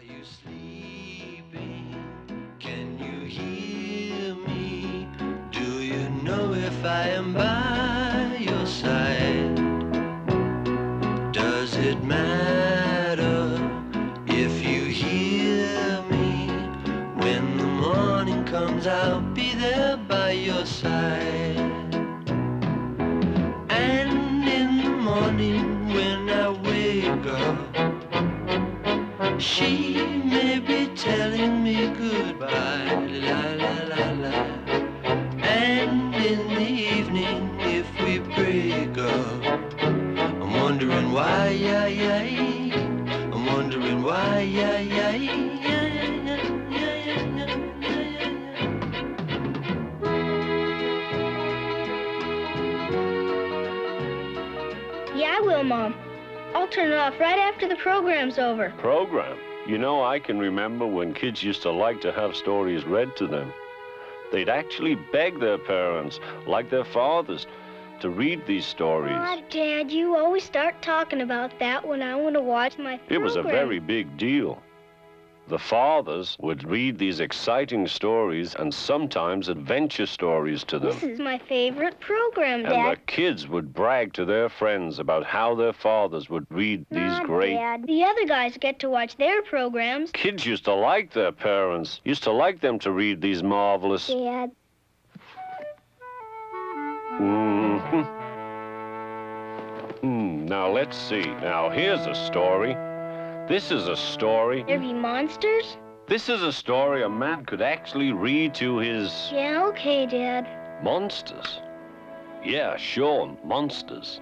you sleeping? Can you hear me? Do you know if I am by your side? Does it matter if you hear me? When the morning comes, I'll be there by your side. And in the morning when I wake up, she may be telling me goodbye, la la la la. And in the evening, if we break up, I'm wondering why, yeah, yeah. I'm wondering why, yeah, yeah, yeah, yeah, yeah, yeah, yeah, yeah. Yeah, I will, Mom. I'll turn it off right after the program's over. Program? You know, I can remember when kids used to like to have stories read to them. They'd actually beg their parents, like their fathers, to read these stories. Oh, Dad, you always start talking about that when I want to watch my program. It was a very big deal. The fathers would read these exciting stories and sometimes adventure stories to them. This is my favorite program, Dad. And the kids would brag to their friends about how their fathers would read these great... Dad, the other guys get to watch their programs. Kids used to like their parents, used to like them to read these marvelous... Dad. Now, let's see. Now, here's a story. This is a story. There be monsters? This is a story a man could actually read to his... Yeah, okay, Dad. Monsters. Yeah, sure, monsters.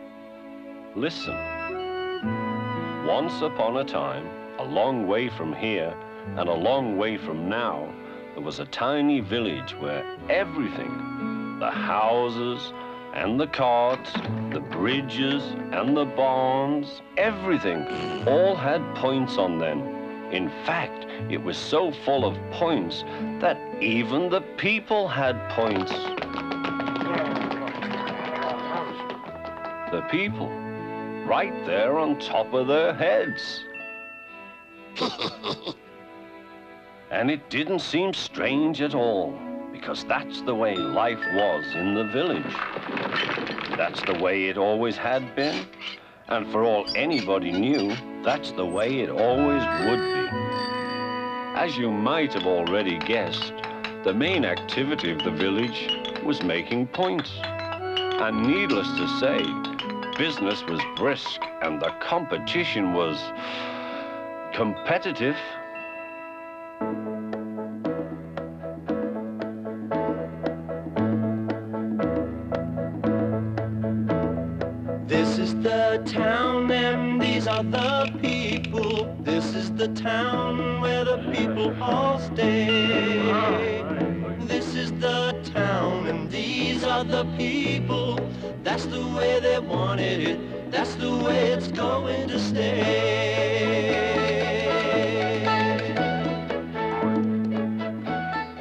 Listen. Once upon a time, a long way from here and a long way from now, there was a tiny village where everything, the houses and the carts, the bridges and the barns, everything, all had points on them. In fact, it was so full of points that even the people had points. The people, right there on top of their heads. And it didn't seem strange at all, because that's the way life was in the village. That's the way it always had been, and for all anybody knew, that's the way it always would be. As you might have already guessed, the main activity of the village was making points. And needless to say, business was brisk and the competition was competitive. This is the town and these are the people. This is the town where the people all stay. This is the town and these are the people. That's the way they wanted it. That's the way it's going to stay.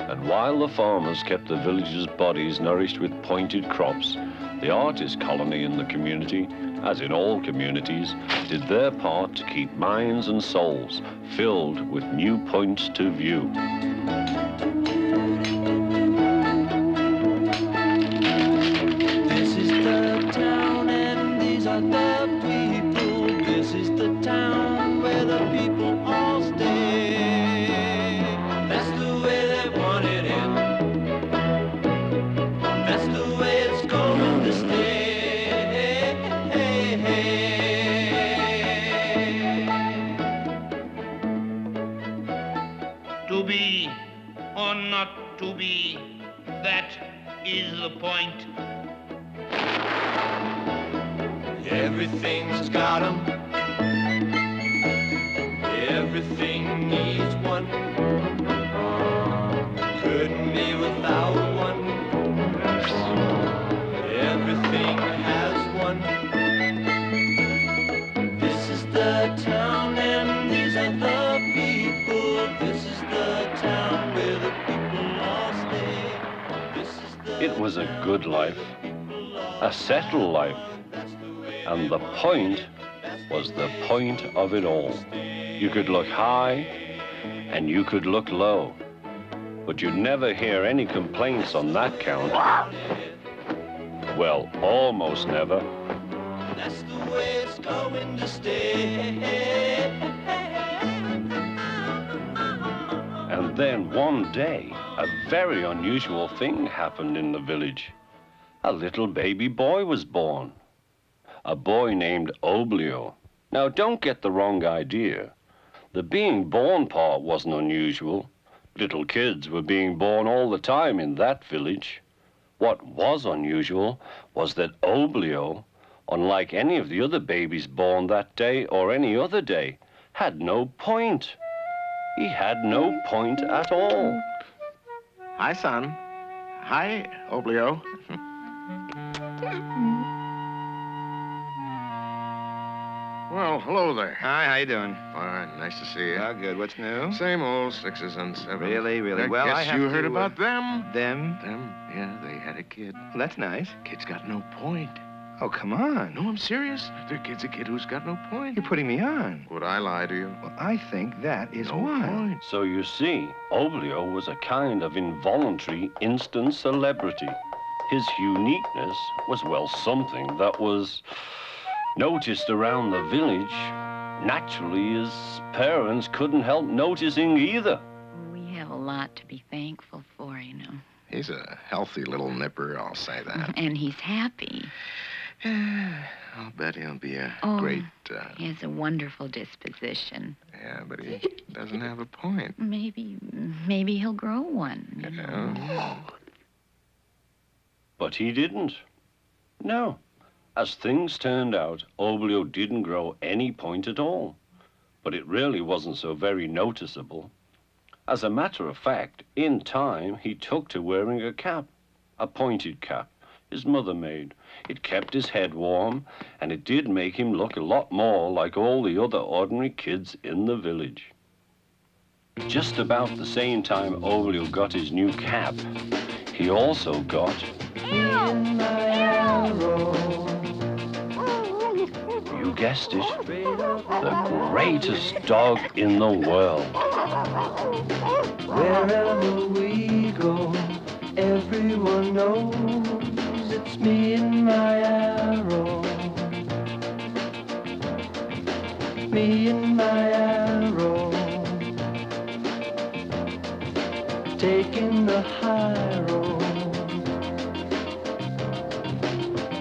And while the farmers kept the villagers' bodies nourished with pointed crops, the artist colony in the community, as in all communities, did their part to keep minds and souls filled with new points to view. This is the town and these are the people. This is the town where the people all stay. That's the way they wanted it. That's the way it's going to stay. To be or not to be, that is the point. Everything's got 'em. Everything needs one. Couldn't be without one. Everything has one. This is the town and these are the people. This is the town where the people all stay. This is the It was a good life, a settled life, and the point was the point of it all. You could look high, and you could look low. But you'd never hear any complaints on that count. Well, almost never. That's the way it's going to stay. And then one day, a very unusual thing happened in the village. A little baby boy was born. A boy named Oblio. Now, don't get the wrong idea. The being born part wasn't unusual. Little kids were being born all the time in that village. What was unusual was that Oblio, unlike any of the other babies born that day or any other day, had no point. He had no point at all. Hi, son. Hi, Oblio. Well, hello there. Hi, how you doing? Fine, nice to see you. Oh, good. What's new? Same old 6s and 7s. Really, really? I Well, guess I have you to, heard about them. Them? Them? Yeah, they had a kid. That's nice. Kid's got no point. Oh, come on. No, I'm serious. Their kid's a kid who's got no point. You're putting me on. Would I lie to you? Well, I think that is No why. point. So you see, Oblio was a kind of involuntary instant celebrity. His uniqueness was, well, something that was noticed around the village. Naturally, his parents couldn't help noticing either. We have a lot to be thankful for, you know. He's a healthy little nipper, I'll say that. And he's happy. I'll bet he'll be a Oh. great... He has a wonderful disposition. Yeah, but he doesn't have a point. Maybe he'll grow one. You know. Yeah. But he didn't. No. As things turned out, Oblio didn't grow any point at all. But it really wasn't so very noticeable. As a matter of fact, in time, he took to wearing a cap, a pointed cap, his mother made. It kept his head warm, and it did make him look a lot more like all the other ordinary kids in the village. Just about the same time Oblio got his new cap, he also got... You guessed it, the greatest dog in the world. Wherever we go, everyone knows it's me and my arrow. Me and my arrow. Taking the high road.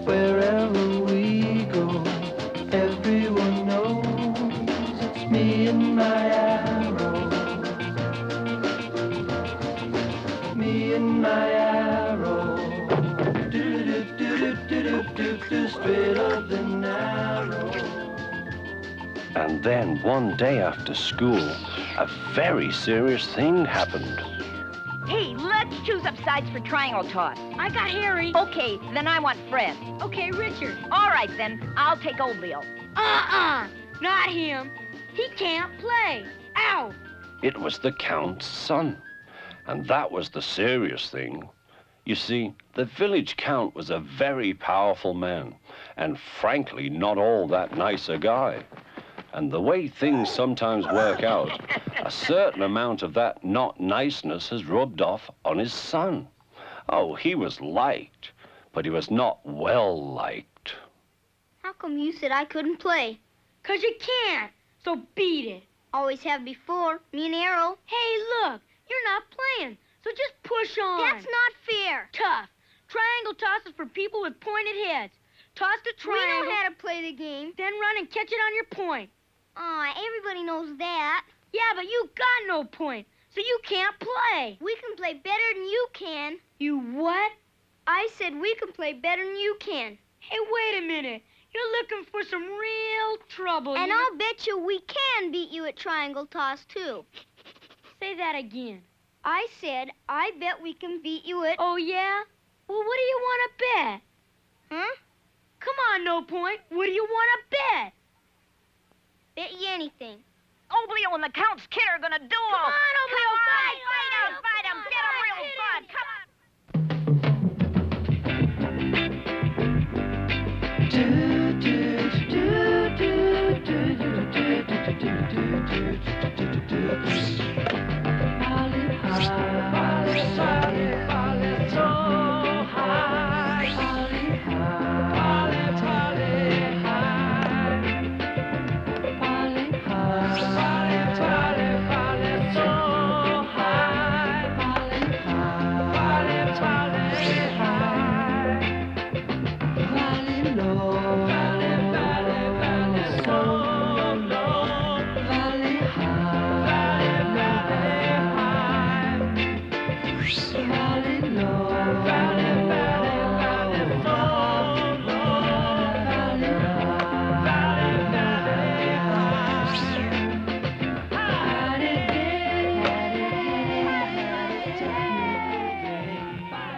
Wherever we go, everyone knows it's me and my arrow. Me and my arrow. Do-do-do-do-do-do-do, straight up the narrow. And then one day after school, a very serious thing happened. Hey, let's choose up sides for triangle toss. I got Harry. Okay, then I want Fred. Okay, Richard. All right, then. I'll take Oblio. Not him. He can't play. Ow! It was the Count's son. And that was the serious thing. You see, the village Count was a very powerful man, and frankly, not all that nice a guy. And the way things sometimes work out, a certain amount of that not niceness has rubbed off on his son. Oh, he was liked, but he was not well liked. How come you said I couldn't play? 'Cause you can't. So beat it. Always have before. Me and Arrow. Hey, look. You're not playing. So just push on. That's not fair. Tough. Triangle tosses for people with pointed heads. Toss the triangle. We know how to play the game. Then run and catch it on your point. Everybody knows that. Yeah, but you got no point, so you can't play. We can play better than you can. You what? I said we can play better than you can. Hey, wait a minute. You're looking for some real trouble. And I'll bet you we can beat you at triangle toss, too. Say that again. I said I bet we can beat you at... Oh, yeah? Well, what do you want to bet? Huh? Come on, No Point. What do you want to bet? Bet you anything. Oblio and the Count's kid are gonna duel. Come on, Oblio, Fight him. Get him real good. Come on.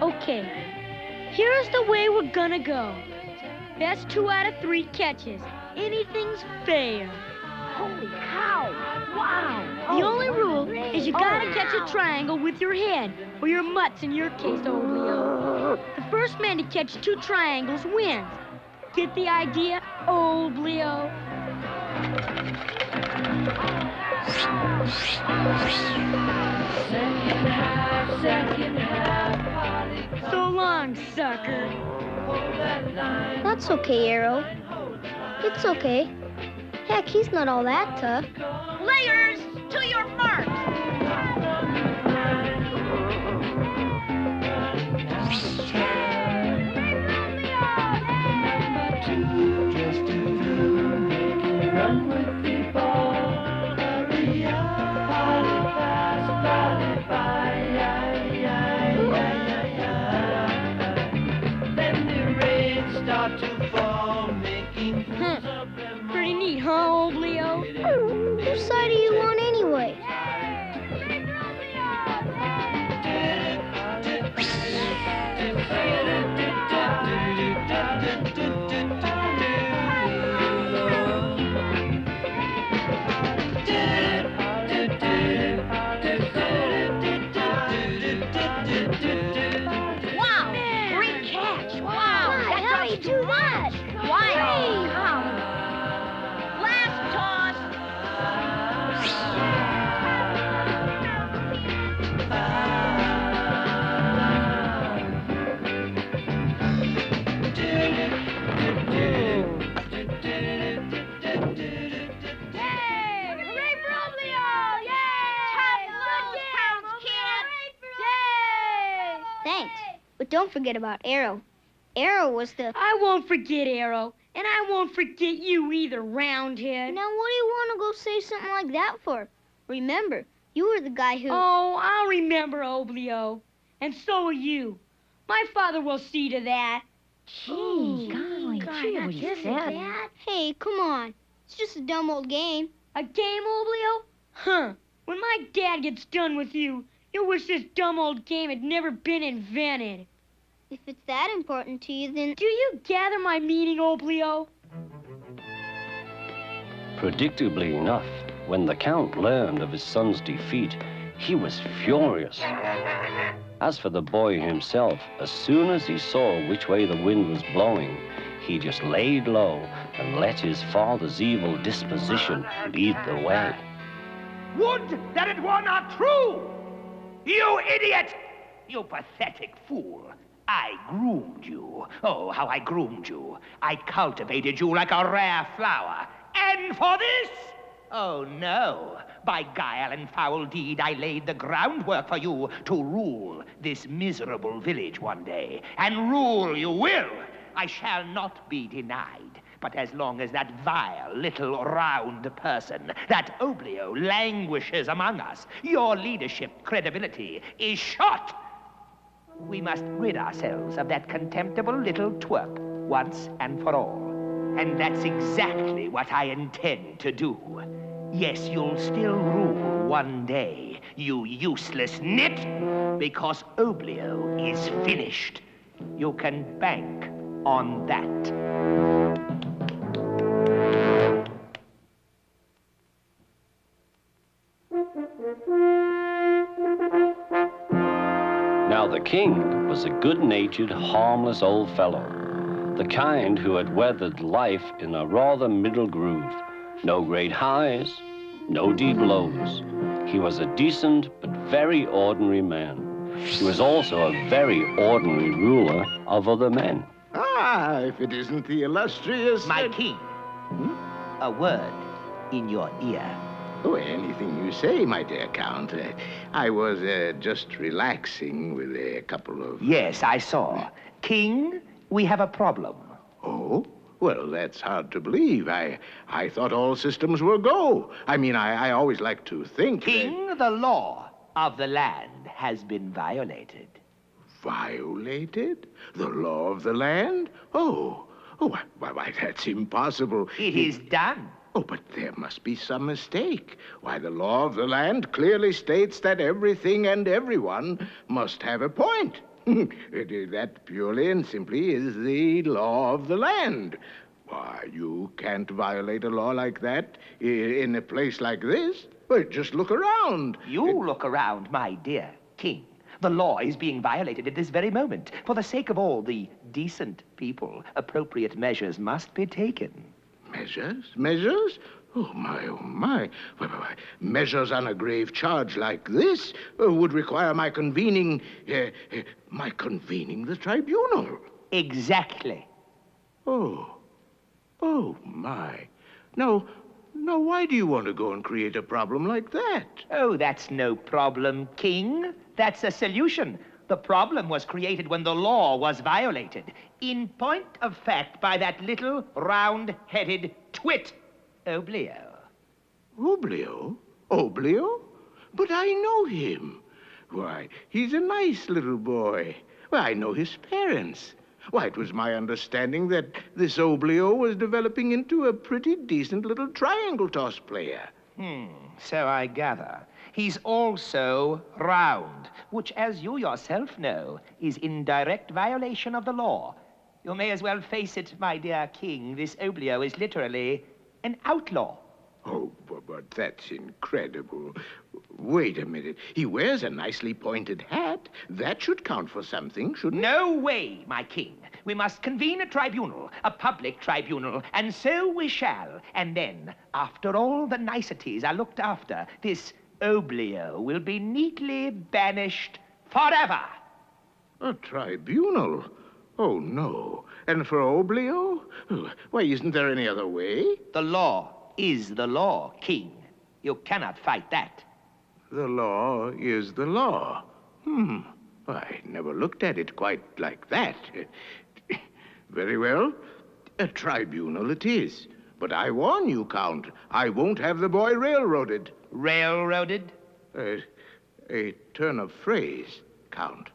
Okay, here's the way we're gonna go. Best 2 out of 3 catches. Anything's fair. Holy cow! Wow! The only rule is you gotta catch a triangle with your head, or your mutts in your case, old Leo. The first man to catch 2 triangles wins. Get the idea, old Leo? So long, sucker. That's okay, Arrow. It's okay. Heck, he's not all that tough. Players, to your mark! Pretty neat, huh, old Leo? Whose side are you on anyway? Wow! Great catch! Wow! Why, how do you do that? Wow! Last toss! Yay! Hooray for Oblio! Yay! Tough nose counts, kid! Yay! Thanks. But don't forget about Arrow. Arrow was the... I won't forget Arrow, and I won't forget you either, Roundhead. Now, what do you want to go say something like that for? Remember, you were the guy who... Oh, I'll remember, Oblio. And so will you. My father will see to that. Gee, golly, gee, what he said. Hey, come on. It's just a dumb old game. A game, Oblio? Huh. When my dad gets done with you, you'll wish this dumb old game had never been invented. If it's that important to you, then... Do you gather my meaning, Oblio? Predictably enough, when the Count learned of his son's defeat, he was furious. As for the boy himself, as soon as he saw which way the wind was blowing, he just laid low and let his father's evil disposition lead the way. Would that it were not true! You idiot! You pathetic fool. I groomed you. Oh, how I groomed you. I cultivated you like a rare flower. And for this? Oh, no. By guile and foul deed, I laid the groundwork for you to rule this miserable village one day. And rule you will. I shall not be denied. But as long as that vile little round person, that Oblio, languishes among us, your leadership credibility is shot. We must rid ourselves of that contemptible little twerp once and for all. And that's exactly what I intend to do. Yes, you'll still rule one day, you useless nit, because Oblio is finished. You can bank on that. Now the king was a good-natured, harmless old fellow, the kind who had weathered life in a rather middle groove. No great highs, no deep lows. He was a decent but very ordinary man. He was also a very ordinary ruler of other men. Ah, if it isn't the illustrious... My king, a word in your ear. Oh, anything you say, my dear Count. I was just relaxing with a couple of... Yes, I saw. King, we have a problem. Oh? Well, that's hard to believe. I thought all systems were go. I mean, I always like to think King, that... the law of the land has been violated. Violated? The law of the land? Oh, why, that's impossible. It is done. Oh, but there must be some mistake. Why, the law of the land clearly states that everything and everyone must have a point. That purely and simply is the law of the land. Why, you can't violate a law like that in a place like this. Well, just look around. You look around, my dear king. The law is being violated at this very moment. For the sake of all the decent people, appropriate measures must be taken. Measures? Measures? Oh, my, oh, my. Why, measures on a grave charge like this would require my convening the tribunal. Exactly. Oh, my. Now, why do you want to go and create a problem like that? Oh, that's no problem, king. That's a solution. The problem was created when the law was violated. In point of fact, by that little round-headed twit, Oblio. Oblio? Oblio? But I know him. Why, he's a nice little boy. Well, I know his parents. Why, it was my understanding that this Oblio was developing into a pretty decent little triangle toss player. So I gather. He's also round, which, as you yourself know, is in direct violation of the law. You may as well face it, my dear king. This Oblio is literally an outlaw. Oh, but that's incredible. Wait a minute. He wears a nicely pointed hat. That should count for something, shouldn't it? No way, my king. We must convene a tribunal, a public tribunal, and so we shall. And then, after all the niceties are looked after, this Oblio will be neatly banished forever. A tribunal? Oh, no. And for Oblio? Why, isn't there any other way? The law is the law, king. You cannot fight that. The law is the law. I never looked at it quite like that. Very well. A tribunal it is. But I warn you, Count, I won't have the boy railroaded. Railroaded? A turn of phrase, Count.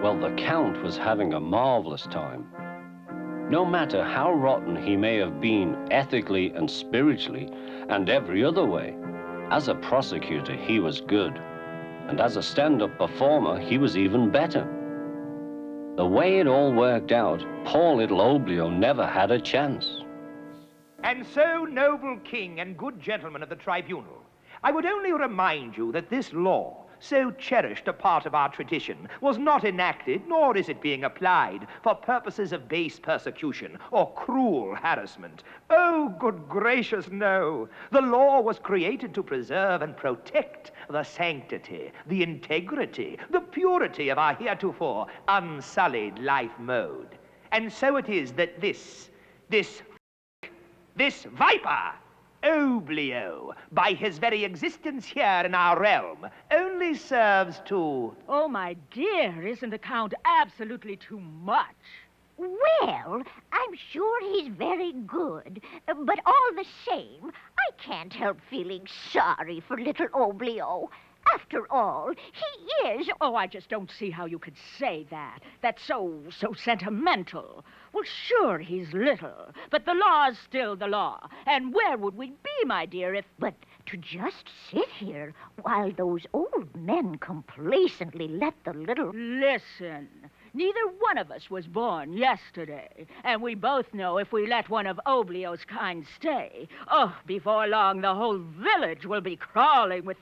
Well, the Count was having a marvelous time. No matter how rotten he may have been ethically and spiritually and every other way, as a prosecutor he was good, and as a stand-up performer he was even better. The way it all worked out, poor little Oblio never had a chance. And so, noble king and good gentlemen of the tribunal, I would only remind you that this law, so cherished a part of our tradition, was not enacted, nor is it being applied, for purposes of base persecution or cruel harassment. Oh, good gracious, no. The law was created to preserve and protect the sanctity, the integrity, the purity of our heretofore unsullied life mode. And so it is that this viper, Oblio, by his very existence here in our realm, only serves to... Oh, my dear, isn't the Count absolutely too much? Well, I'm sure he's very good, but all the same, I can't help feeling sorry for little Oblio. After all, he is... Oh, I just don't see how you could say that. That's so sentimental. Well, sure, he's little, but the law's still the law. And where would we be, my dear, if... But to just sit here while those old men complacently let the little... Listen, neither one of us was born yesterday, and we both know if we let one of Oblio's kind stay, before long the whole village will be crawling with...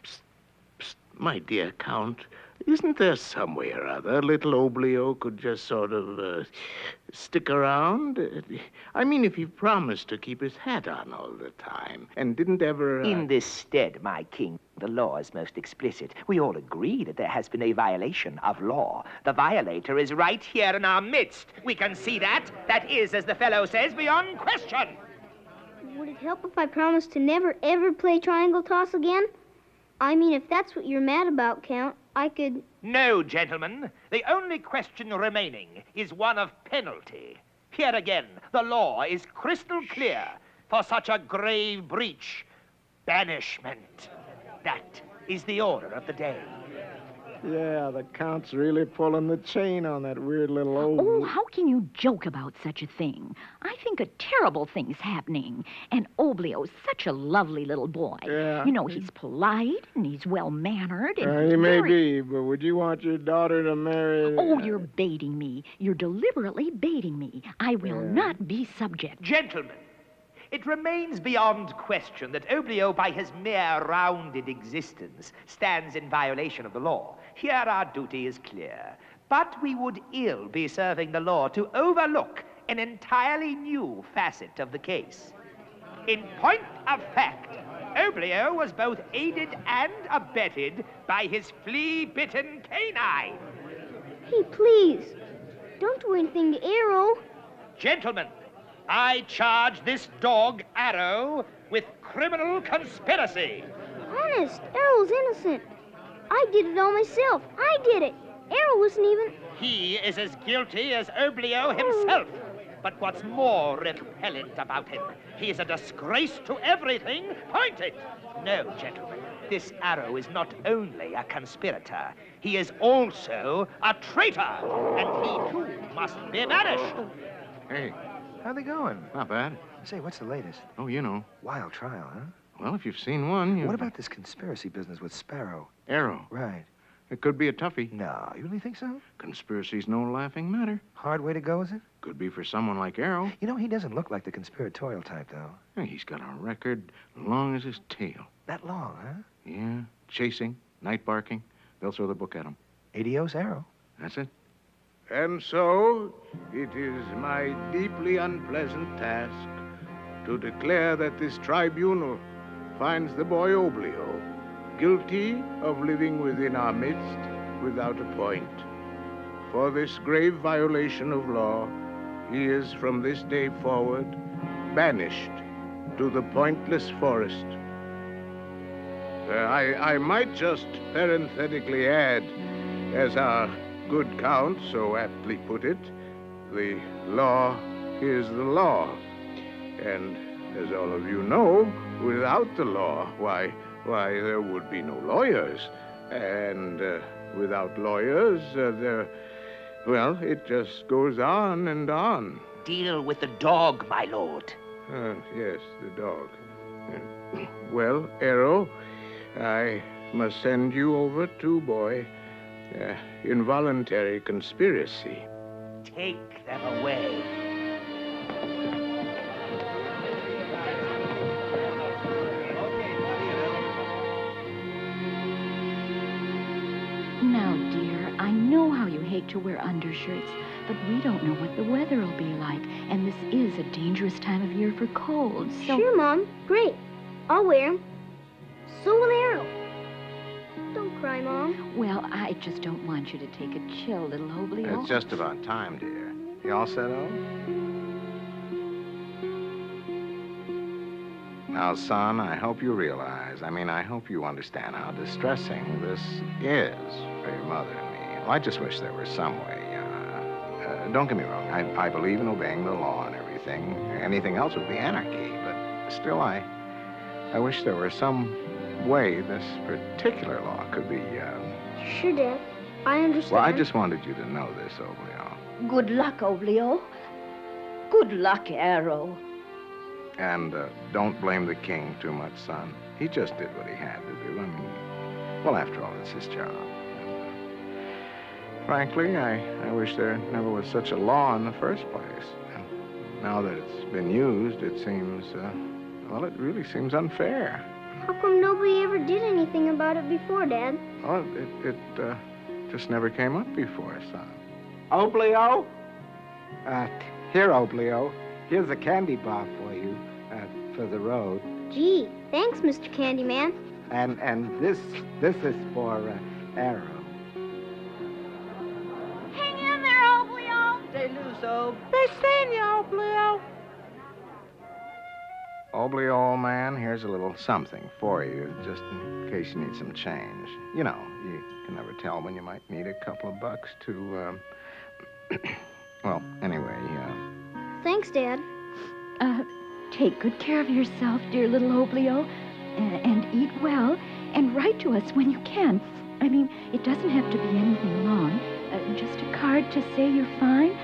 My dear Count, Isn't there some way or other little Oblio could just sort of stick around? I mean, if he promised to keep his hat on all the time and didn't ever... In this stead, my king, the law is most explicit. We all agree that there has been a violation of law. The violator is right here in our midst. We can see that. That is, as the fellow says, beyond question. Would it help if I promised to never, ever play triangle toss again? I mean, if that's what you're mad about, Count, I could... No, gentlemen. The only question remaining is one of penalty. Here again, the law is crystal clear. For such a grave breach, banishment. That is the order of the day. Yeah, the Count's really pulling the chain on that weird little old... Oh, how can you joke about such a thing? I think a terrible thing's happening. And Oblio's such a lovely little boy. Yeah. You know, he's polite and he's well-mannered and He may be, but would you want your daughter to marry... Oh, you're baiting me. You're deliberately baiting me. I will not be subject. Gentlemen, it remains beyond question that Oblio, by his mere rounded existence, stands in violation of the law. Here our duty is clear. But we would ill be serving the law to overlook an entirely new facet of the case. In point of fact, Oblio was both aided and abetted by his flea-bitten canine. Hey, please, don't do anything to Arrow. Gentlemen, I charge this dog, Arrow, with criminal conspiracy. Honest, Arrow's innocent. I did it all myself. I did it. Arrow wasn't even... He is as guilty as Oblio himself. But what's more repellent about him, he is a disgrace to everything. Point it. No, gentlemen, this Arrow is not only a conspirator, he is also a traitor. And he, too, must be banished. Hey, how they going? Not bad. Say, what's the latest? Oh, you know. Wild trial, huh? Well, if you've seen one, you... What about this conspiracy business with Sparrow? Arrow? Right. It could be a toughie. No, you really think so? Conspiracy's no laughing matter. Hard way to go, is it? Could be for someone like Arrow. You know, he doesn't look like the conspiratorial type, though. Hey, he's got a record long as his tail. That long, huh? Yeah. Chasing, night barking. They'll throw the book at him. Adios, Arrow. That's it. And so, it is my deeply unpleasant task to declare that this tribunal finds the boy Oblio guilty of living within our midst without a point. For this grave violation of law, he is from this day forward banished to the pointless forest. I might just parenthetically add, as our good Count so aptly put it, the law is the law. And as all of you know, without the law, why, there would be no lawyers. And without lawyers, well, it just goes on and on. Deal with the dog, my lord. Yes, the dog. Well, Arrow, I must send you over to, boy, involuntary conspiracy. Take them away. Now, dear, I know how you hate to wear undershirts, but we don't know what the weather will be like, and this is a dangerous time of year for colds, so... Sure, Mom. Great. I'll wear 'em. So will Arrow. Don't cry, Mom. Well, I just don't want you to take a chill, little Oblio. It's just about time, dear. You all set up? Now, son, I hope you realize, I hope you understand how distressing this is for your mother and me. Well, I just wish there was some way. Don't get me wrong, I believe in obeying the law and everything. Anything else would be anarchy, but still, I wish there were some way this particular law could be, Sure, Dad. I understand. Well, I just wanted you to know this, Oblio. Good luck, Oblio. Good luck, Arrow. And don't blame the king too much, son. He just did what he had to do. Well, after all, it's his job. Frankly, I wish there never was such a law in the first place. And now that it's been used, it seems, well, it really seems unfair. How come nobody ever did anything about it before, Dad? Well, just never came up before, son. Oblio? Here, Oblio. Here's a candy bar for you, for the road. Gee, thanks, Mr. Candyman. And this is for Arrow. Hang in there, Oblio. Stay loose, Ob. They seen you, Oblio. Oblio, old man, here's a little something for you, just in case you need some change. You know, you can never tell when you might need a couple of bucks to, well, anyway, Thanks, Dad. Take good care of yourself, dear little Oblio, and eat well, and write to us when you can. I mean, it doesn't have to be anything long. Just a card to say you're fine.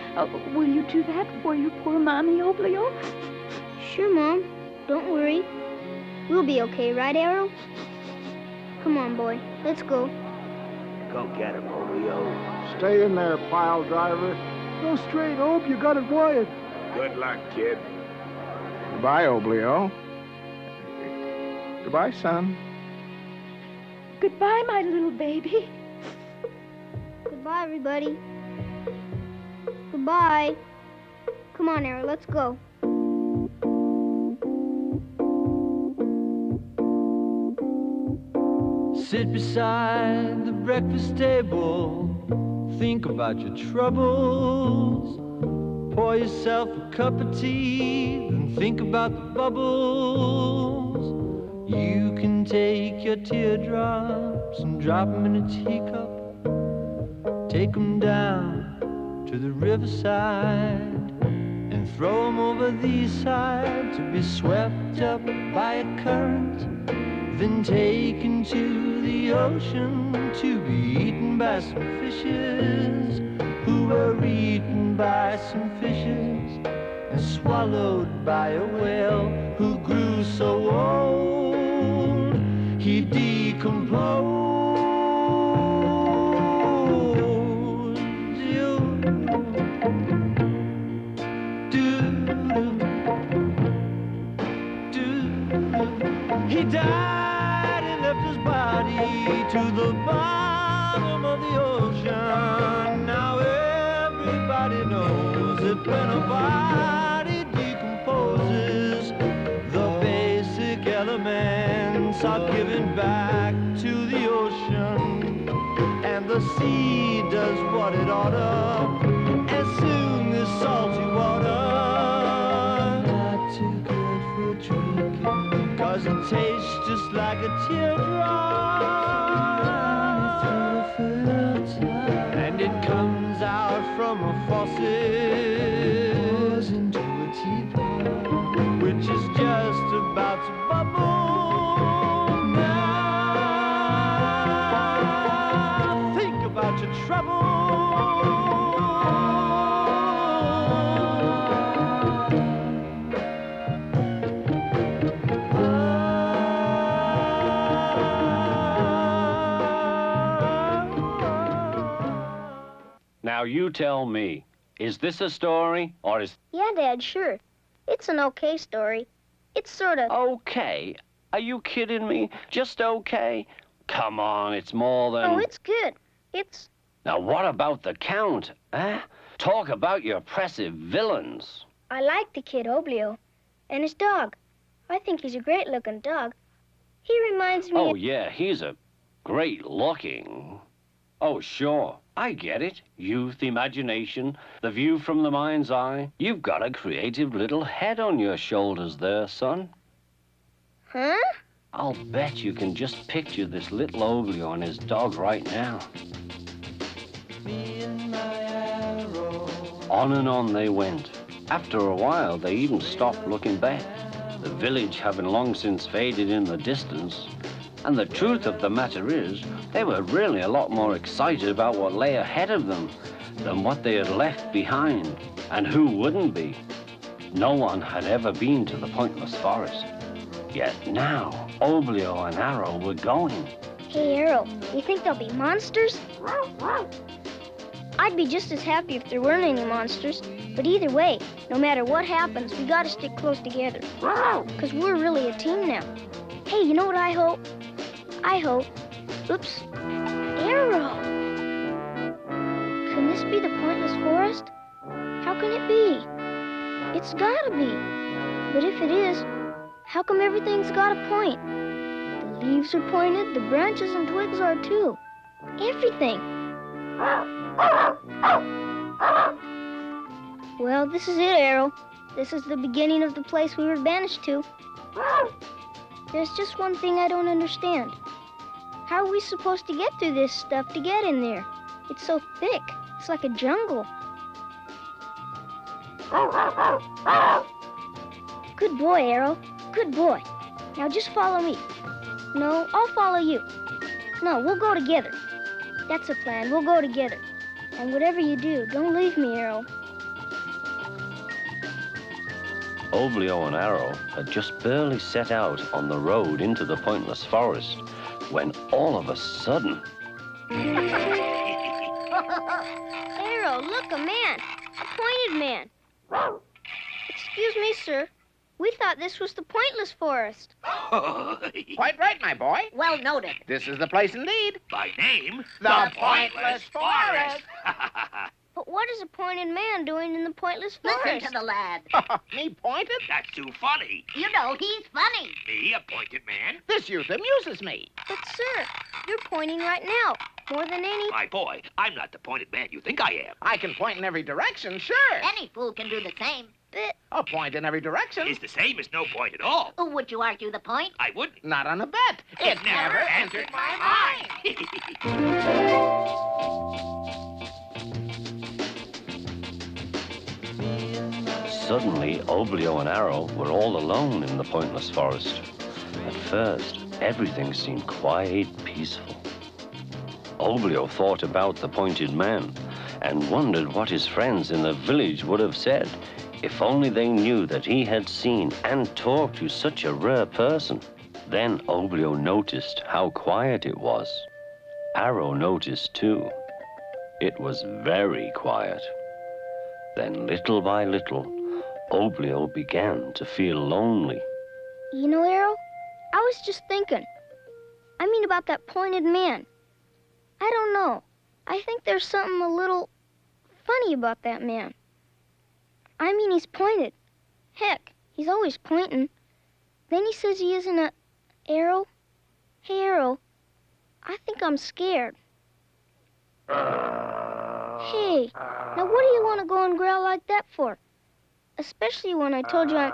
Will you do that for your poor mommy, Oblio? Sure, Mom. Don't worry. We'll be okay, right, Arrow? Come on, boy. Let's go. Go get him, Oblio. Stay in there, pile driver. Go straight, Ob. You got it wired. Good luck, kid. Goodbye, Oblio. Goodbye, son. Goodbye, my little baby. Goodbye, everybody. Goodbye. Come on, Arrow. Let's go. Sit beside the breakfast table, think about your troubles. Pour yourself a cup of tea, and think about the bubbles. You can take your teardrops and drop them in a teacup. Take them down to the riverside and throw them over the side to be swept up by a current. Then taken to the ocean to be eaten by some fishes who were eaten by some fishes and swallowed by a whale who grew so old he decomposed. He died and left his body to the bottom of the ocean. Now everybody knows that when a body decomposes, the basic elements are given back to the ocean, and the sea does what it oughta, and soon this salty water not too good for drinking, 'cause it tastes just like a teardrop, and it comes out from a faucet into a teapot, which is just about to bubble. Now think about your trouble. Now you tell me, is this a story or is... Yeah, Dad, sure. It's an okay story. It's sort of... Okay? Are you kidding me? Just okay? Come on, it's more than... Oh, it's good. It's... Now what about the Count, eh? Talk about your oppressive villains. I like the kid, Oblio, and his dog. I think he's a great-looking dog. He reminds me... Oh, yeah, he's a great-looking... Oh, sure. I get it. Youth, imagination, the view from the mind's eye. You've got a creative little head on your shoulders there, son. Huh? I'll bet you can just picture this little Oblio and his dog right now. On and on they went. After a while, they even stopped looking back, the village having long since faded in the distance. And the truth of the matter is, they were really a lot more excited about what lay ahead of them than what they had left behind. And who wouldn't be? No one had ever been to the Pointless Forest. Yet now, Oblio and Arrow were going. Hey, Arrow, you think there'll be monsters? I'd be just as happy if there weren't any monsters. But either way, no matter what happens, we gotta stick close together. 'Cause we're really a team now. Hey, you know what I hope? I hope... Oops. Arrow! can it be? It's gotta be. But if it is, how come everything's got a point? The leaves are pointed, the branches and twigs are too. Everything. Well, this is it, Arrow. This is the beginning of the place we were banished to. There's just one thing I don't understand. How are we supposed to get through this stuff to get in there? It's so thick. It's like a jungle. Good boy, Arrow. Good boy. Now just follow me. No, I'll follow you. No, we'll go together. That's a plan. We'll go together. And whatever you do, don't leave me, Arrow. Oblio and Arrow had just barely set out on the road into the pointless forest when all of a sudden... Arrow, look, a man. A pointed man. Excuse me, sir. We thought this was the pointless forest. Quite right, my boy. Well noted. This is the place indeed. By name, The Pointless Forest. But what is a pointed man doing in the pointless forest? Listen to the lad. Me pointed? That's too funny. You know, he's funny. Me, a pointed man? This youth amuses me. But, sir, you're pointing right now, more than any... My boy, I'm not the pointed man you think I am. I can point in every direction, sure. Any fool can do the same. But... A point in every direction. It's the same as no point at all. Would you argue the point? I wouldn't. Not on a bet. It never entered my Suddenly, Oblio and Arrow were all alone in the pointless forest. At first, everything seemed quite peaceful. Oblio thought about the pointed man and wondered what his friends in the village would have said if only they knew that he had seen and talked to such a rare person. Then Oblio noticed how quiet it was. Arrow noticed too. It was very quiet. Then little by little, Oblio began to feel lonely. You know, Arrow, I was just thinking. I mean about that pointed man. I don't know. I think there's something a little funny about that man. I mean, he's pointed. Heck, he's always pointing. Then he says he isn't a... Arrow? Hey, Arrow, I think I'm scared. Hey, now what do you want to go and growl like that for? Especially when I told you I'm...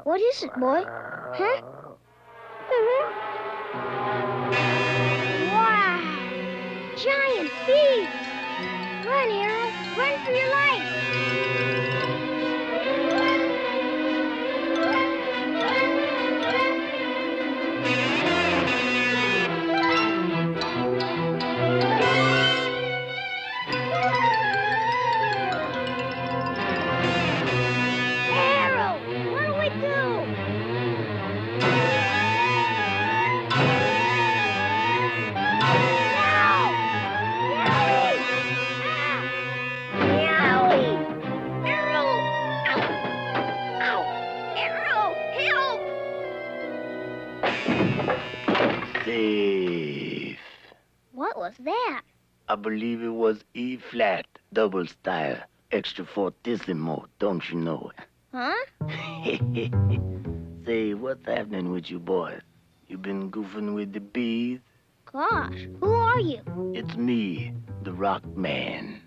What is it, boy? Huh? Wow! Giant beast! Run, Arrow! Run for your life! Arrow! What do we do? Safe. What was that? I believe it was E flat, double style, extra fortissimo, don't you know? Huh? Say, what's happening with you boys? You been goofing with the bees? Gosh, who are you? It's me, the Rock Man.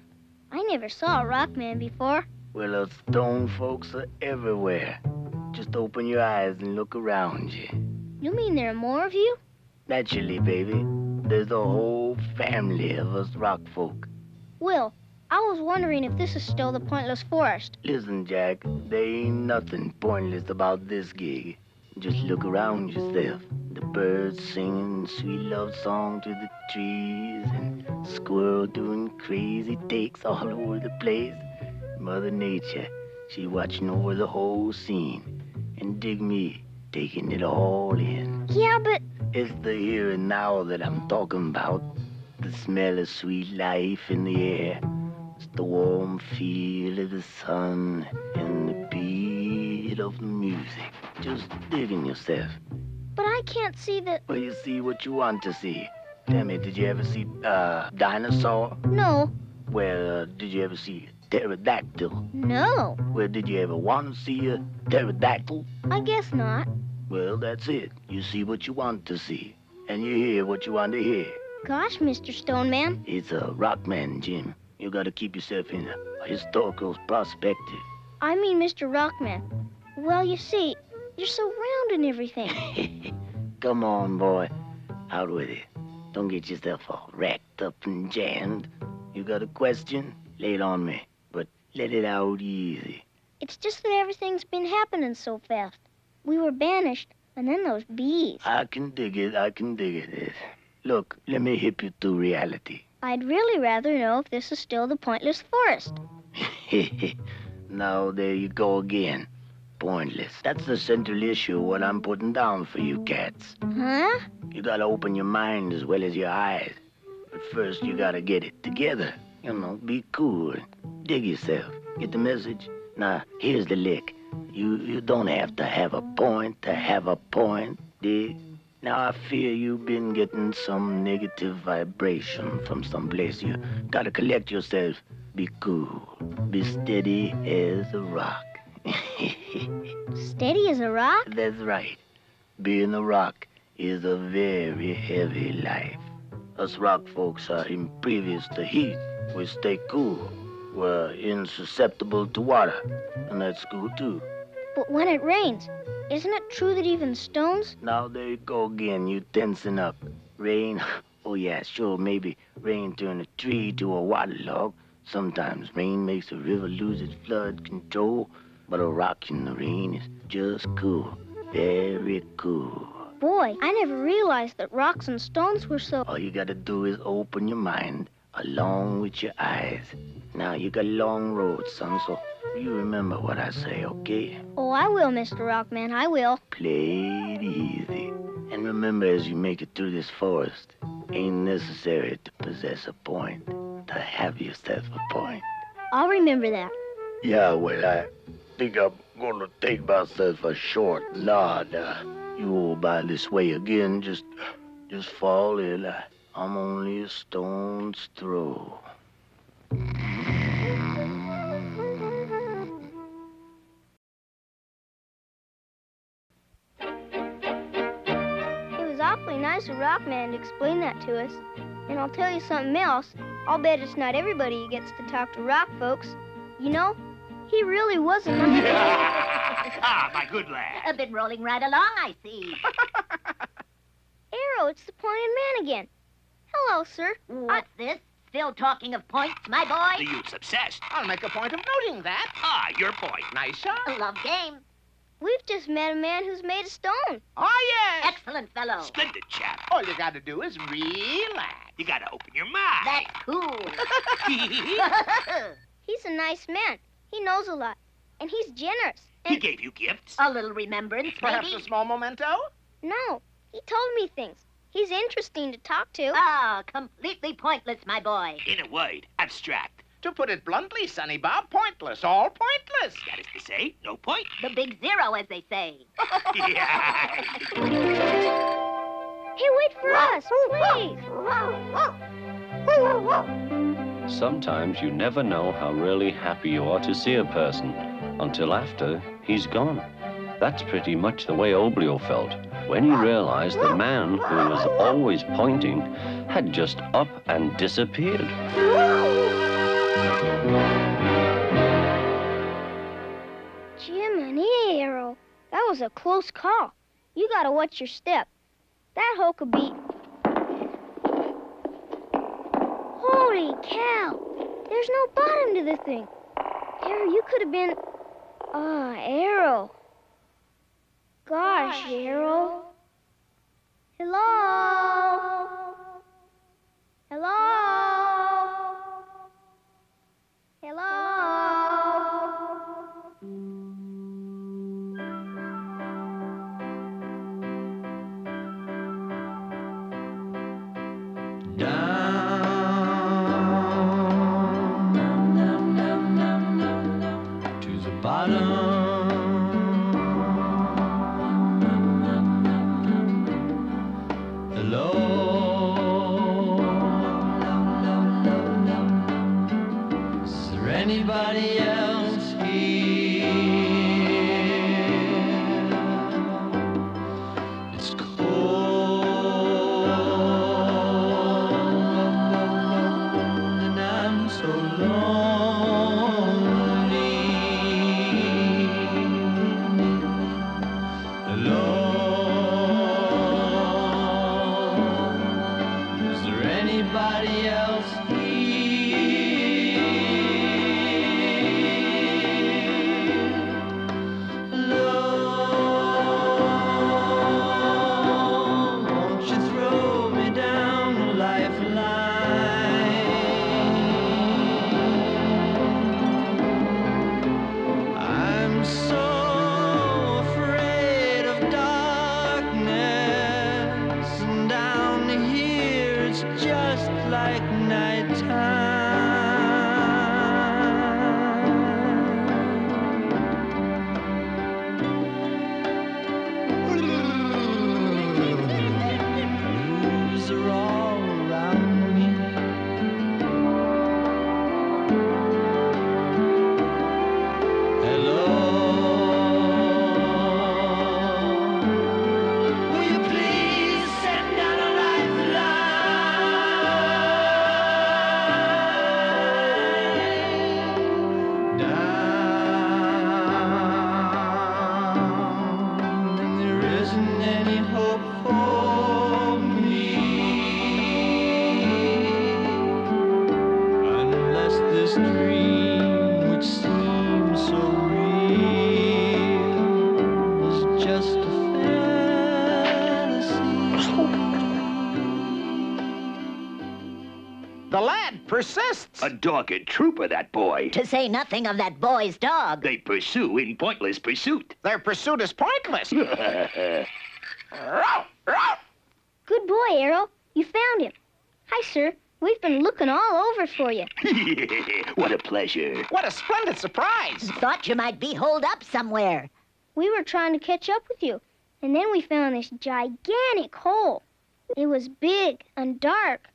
I never saw a rock man before. Well, us stone folks are everywhere. Just open your eyes and look around you. You mean there are more of you? Naturally, baby. There's a whole family of us rock folk. Will, I was wondering if this is still the pointless forest. Listen, Jack, there ain't nothing pointless about this gig. Just look around yourself. The birds singing sweet love songs to the trees, and squirrel doing crazy takes all over the place. Mother Nature, she watching over the whole scene. And dig me, taking it all in. Yeah, but... It's the here and now that I'm talking about. The smell of sweet life in the air. It's the warm feel of the sun and the beat of the music. Just digging yourself. But I can't see the... Well, you see what you want to see. Tell me, did you ever see dinosaur? No. Well, did you ever see pterodactyl? No, Well, did you ever want to see a pterodactyl? I guess not. Well, that's it. You see what you want to see, and you hear what you want to hear. Gosh, Mr. Stoneman. It's a rockman, Jim. You gotta keep yourself in a historical perspective. I mean, Mr. Rockman. Well, you see, you're so round and everything. Come on, boy. Out with it. Don't get yourself all racked up and jammed. You got a question? Lay it on me. But let it out easy. It's just that everything's been happening so fast. We were banished, and then those bees. I can dig it. Look, let me hip you to reality. I'd really rather know if this is still the Pointless Forest. Now, there you go again. Pointless. That's the central issue of what I'm putting down for you cats. Huh? You gotta open your mind as well as your eyes. But first, you gotta get it together. You know, be cool. Dig yourself. Get the message? Now, here's the lick. You don't have to have a point to have a point, dig? Now, I fear you've been getting some negative vibration from someplace. You gotta collect yourself. Be cool. Be steady as a rock. Steady as a rock? That's right. Being a rock is a very heavy life. Us rock folks are impervious to heat. We stay cool. We're insusceptible to water, and that's cool too. But when it rains, isn't it true that even stones? Now there you go again, you tensing up. Rain? Oh yeah, sure, maybe rain turn a tree to a waterlog. Sometimes rain makes a river lose its flood control, but a rock in the rain is just cool. Very cool. Boy, I never realized that rocks and stones were so... All you gotta do is open your mind along with your eyes. Now, you got a long road, son, so you remember what I say, okay? Oh, I will, Mr. Rockman, I will. Play it easy. And remember, as you make it through this forest, ain't necessary to possess a point, to have yourself a point. I'll remember that. Yeah, well, I think I'm gonna take myself a short nod. You go by this way again, just fall in. I'm only a stone's throw. It was awfully nice of Rockman to explain that to us. And I'll tell you something else. I'll bet it's not everybody who gets to talk to rock folks. You know, he really was a nice... Ah, my good lad. I've been rolling right along, I see. Arrow, it's the Pointed Man again. Hello, sir. What's this? Still talking of points, my boy? The youth's obsessed. I'll make a point of noting that. Ah, your point. Nice shot. Love game. We've just met a man who's made of stone. Oh, yes. Excellent fellow. Splendid chap. All you got to do is relax. You gotta open your mind. That's cool. He's a nice man. He knows a lot. And he's generous. He gave you gifts. A little remembrance, Perhaps maybe? a small memento? No, he told me things. He's interesting to talk to. Ah, completely pointless, my boy. In a word, abstract. To put it bluntly, Sonny Bob, pointless, all pointless. That is to say, no point. The big zero, as they say. Yeah. Hey, wait for us, please. Sometimes you never know how really happy you are to see a person until after he's gone. That's pretty much the way Oblio felt when he realized the man who was always pointing had just up and disappeared. Jiminy, Arrow. That was a close call. You gotta watch your step. That hoe could be... Holy cow! There's no bottom to the thing. Arrow, you could have been... Arrow. Gosh, Arrow. Hello? Hello? Hello? To the bottom. persists. A dogged trooper, that boy. To say nothing of that boy's dog. They pursue in pointless pursuit. Their pursuit is pointless. Good boy, Arrow. You found him. Hi, sir. We've been looking all over for you. What a pleasure. What a splendid surprise. Thought you might be holed up somewhere. We were trying to catch up with you, and then we found this gigantic hole. It was big and dark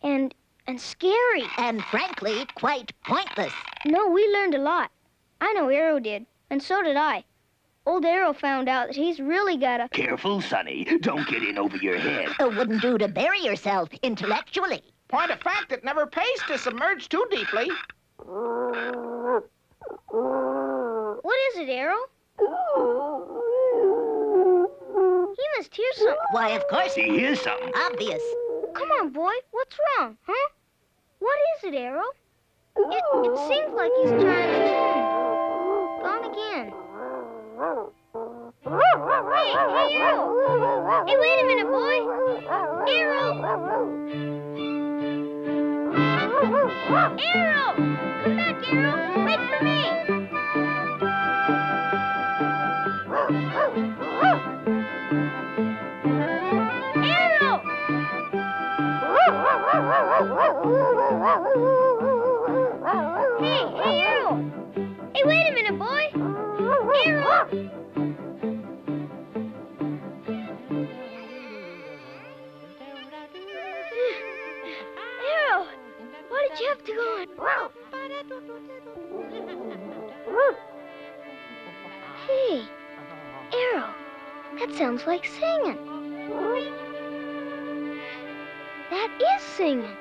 and scary. And frankly, quite pointless. No, we learned a lot. I know Arrow did, and so did I. Old Arrow found out that he's really got a... Careful, Sonny. Don't get in over your head. It wouldn't do to bury yourself intellectually. Point of fact, it never pays to submerge too deeply. What is it, Arrow? He must hear something. Why, of course. He hears something. Obvious. Come on, boy. What's wrong, huh? What is it, Arrow? It seems like he's trying to... Gone again. Hey, Arrow! Hey, wait a minute, boy! Arrow! Arrow! Come back, Arrow! Wait for me! Arrow! Hey, Arrow! Hey, wait a minute, boy! Arrow! Arrow! Why did you have to go on? Hey, Arrow, that sounds like singing. That is singing.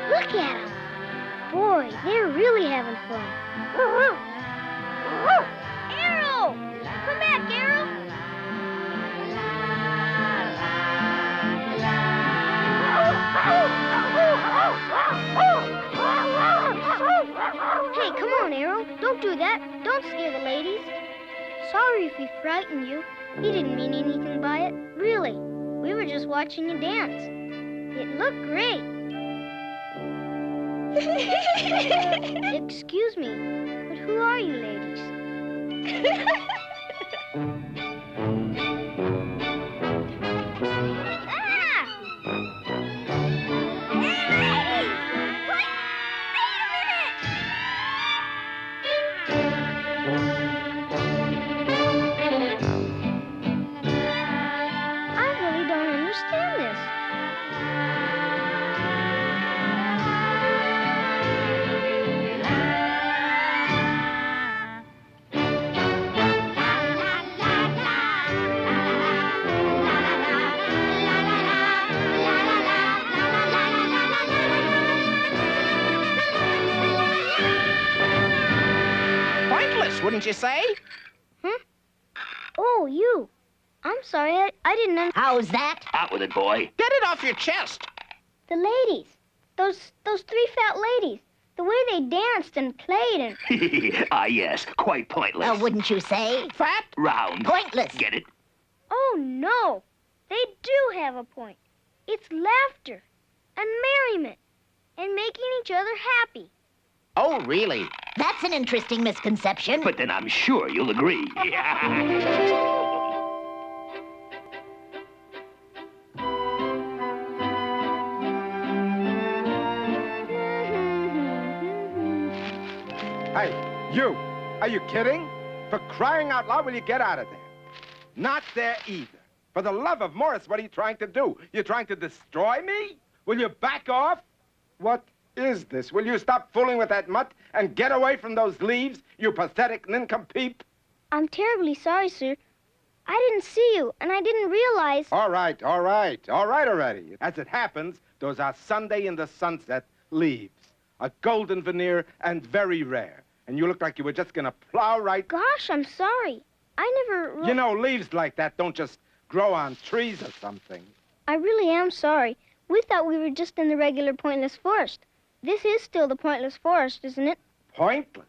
Look at them. Boy, they're really having fun. Arrow! Come back, Arrow! Hey, come on, Arrow. Don't do that. Don't scare the ladies. Sorry if we frightened you. He didn't mean anything by it. Really. We were just watching you dance. It looked great. Excuse me, but who are you ladies? Wouldn't you say? Oh, you. I'm sorry, I didn't understand. How's that? Out with it, boy. Get it off your chest. The ladies. Those three fat ladies. The way they danced and played and... Ah, yes. Quite pointless. Wouldn't you say? Fat? Round. Pointless. Get it? Oh, no. They do have a point. It's laughter and merriment and making each other happy. Oh, really? That's an interesting misconception. But then I'm sure you'll agree. You! Are you kidding? For crying out loud, will you get out of there? Not there either. For the love of Morris, what are you trying to do? You're trying to destroy me? Will you back off? What is this? Will you stop fooling with that mutt and get away from those leaves, you pathetic nincompoop? I'm terribly sorry, sir. I didn't see you, and I didn't realize... All right already. As it happens, those are Sunday in the sunset leaves. A golden veneer and very rare. And you look like you were just gonna plow right... Gosh, I'm sorry. I never... You know, leaves like that don't just grow on trees or something. I really am sorry. We thought we were just in the regular Pointless Forest. This is still the Pointless Forest, isn't it? Pointless?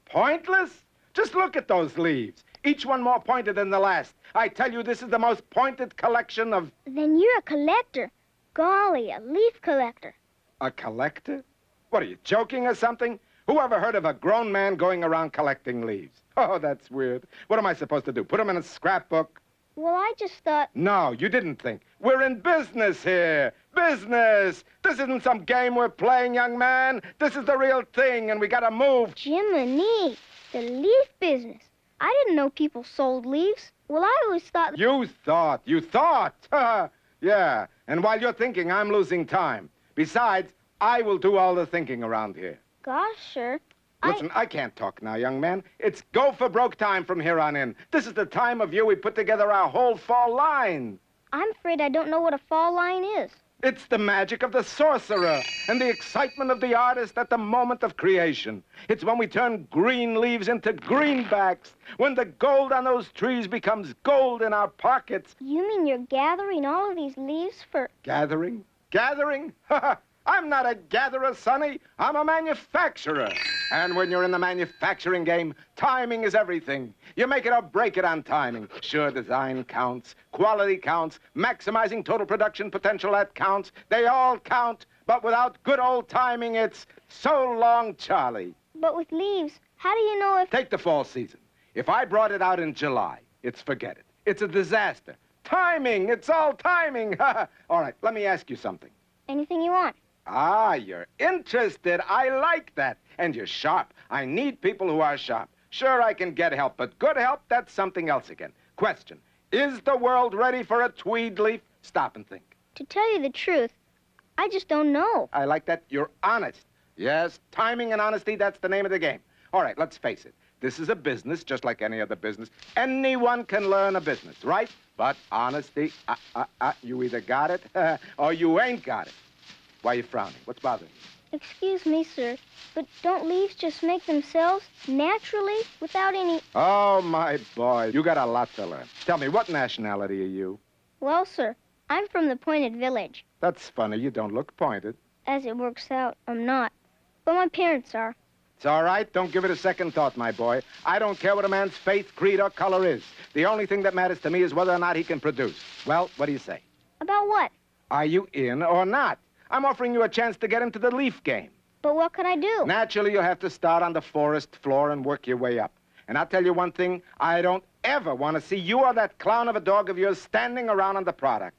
Pointless? Just look at those leaves. Each one more pointed than the last. I tell you, this is the most pointed collection of... Then you're a collector. Golly, a leaf collector. A collector? What, are you joking or something? Who ever heard of a grown man going around collecting leaves? Oh, that's weird. What am I supposed to do, put them in a scrapbook? Well, I just thought... No, you didn't think. We're in business here. Business! This isn't some game we're playing, young man. This is the real thing, and we gotta move. Jiminy, the leaf business. I didn't know people sold leaves. Well, I always thought... You thought. Yeah, and while you're thinking, I'm losing time. Besides, I will do all the thinking around here. Gosh, sir. Listen, I can't talk now, young man. It's go for broke time from here on in. This is the time of year we put together our whole fall line. I'm afraid I don't know what a fall line is. It's the magic of the sorcerer and the excitement of the artist at the moment of creation. It's when we turn green leaves into greenbacks, when the gold on those trees becomes gold in our pockets. You mean you're gathering all of these leaves for... Gathering? Gathering? I'm not a gatherer, Sonny. I'm a manufacturer. And when you're in the manufacturing game, timing is everything. You make it or break it on timing. Sure, design counts, quality counts, maximizing total production potential, that counts. They all count, but without good old timing, it's so long, Charlie. But with leaves, how do you know if... Take the fall season. If I brought it out in July, it's forget it. It's a disaster. Timing, it's all timing. All right, let me ask you something. Anything you want. Ah, you're interested. I like that. And you're sharp. I need people who are sharp. Sure, I can get help, but good help, that's something else again. Question, is the world ready for a tweed leaf? Stop and think. To tell you the truth, I just don't know. I like that. You're honest. Yes, timing and honesty, that's the name of the game. All right, let's face it. This is a business, just like any other business. Anyone can learn a business, right? But honesty, you either got it or you ain't got it. Why are you frowning? What's bothering you? Excuse me, sir, but don't leaves just make themselves naturally without any... Oh, my boy, you got a lot to learn. Tell me, what nationality are you? Well, sir, I'm from the Pointed Village. That's funny. You don't look pointed. As it works out, I'm not. But my parents are. It's all right. Don't give it a second thought, my boy. I don't care what a man's faith, creed, or color is. The only thing that matters to me is whether or not he can produce. Well, what do you say? About what? Are you in or not? I'm offering you a chance to get into the leaf game. But what could I do? Naturally, you'll have to start on the forest floor and work your way up. And I'll tell you one thing, I don't ever want to see you or that clown of a dog of yours standing around on the product.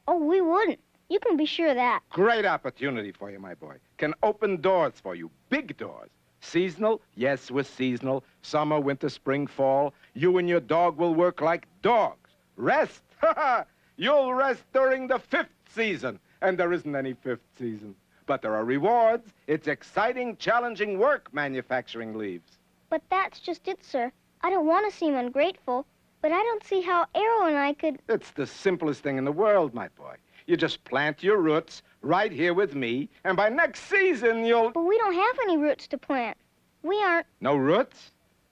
Oh, we wouldn't. You can be sure of that. Great opportunity for you, my boy. Can open doors for you, big doors. Seasonal? Yes, we're seasonal. Summer, winter, spring, fall. You and your dog will work like dogs. Rest? You'll rest during the 5th season. And there isn't any 5th season. But there are rewards. It's exciting, challenging work, manufacturing leaves. But that's just it, sir. I don't want to seem ungrateful, but I don't see how Arrow and I could... It's the simplest thing in the world, my boy. You just plant your roots right here with me, and by next season you'll... But we don't have any roots to plant. We aren't... No roots?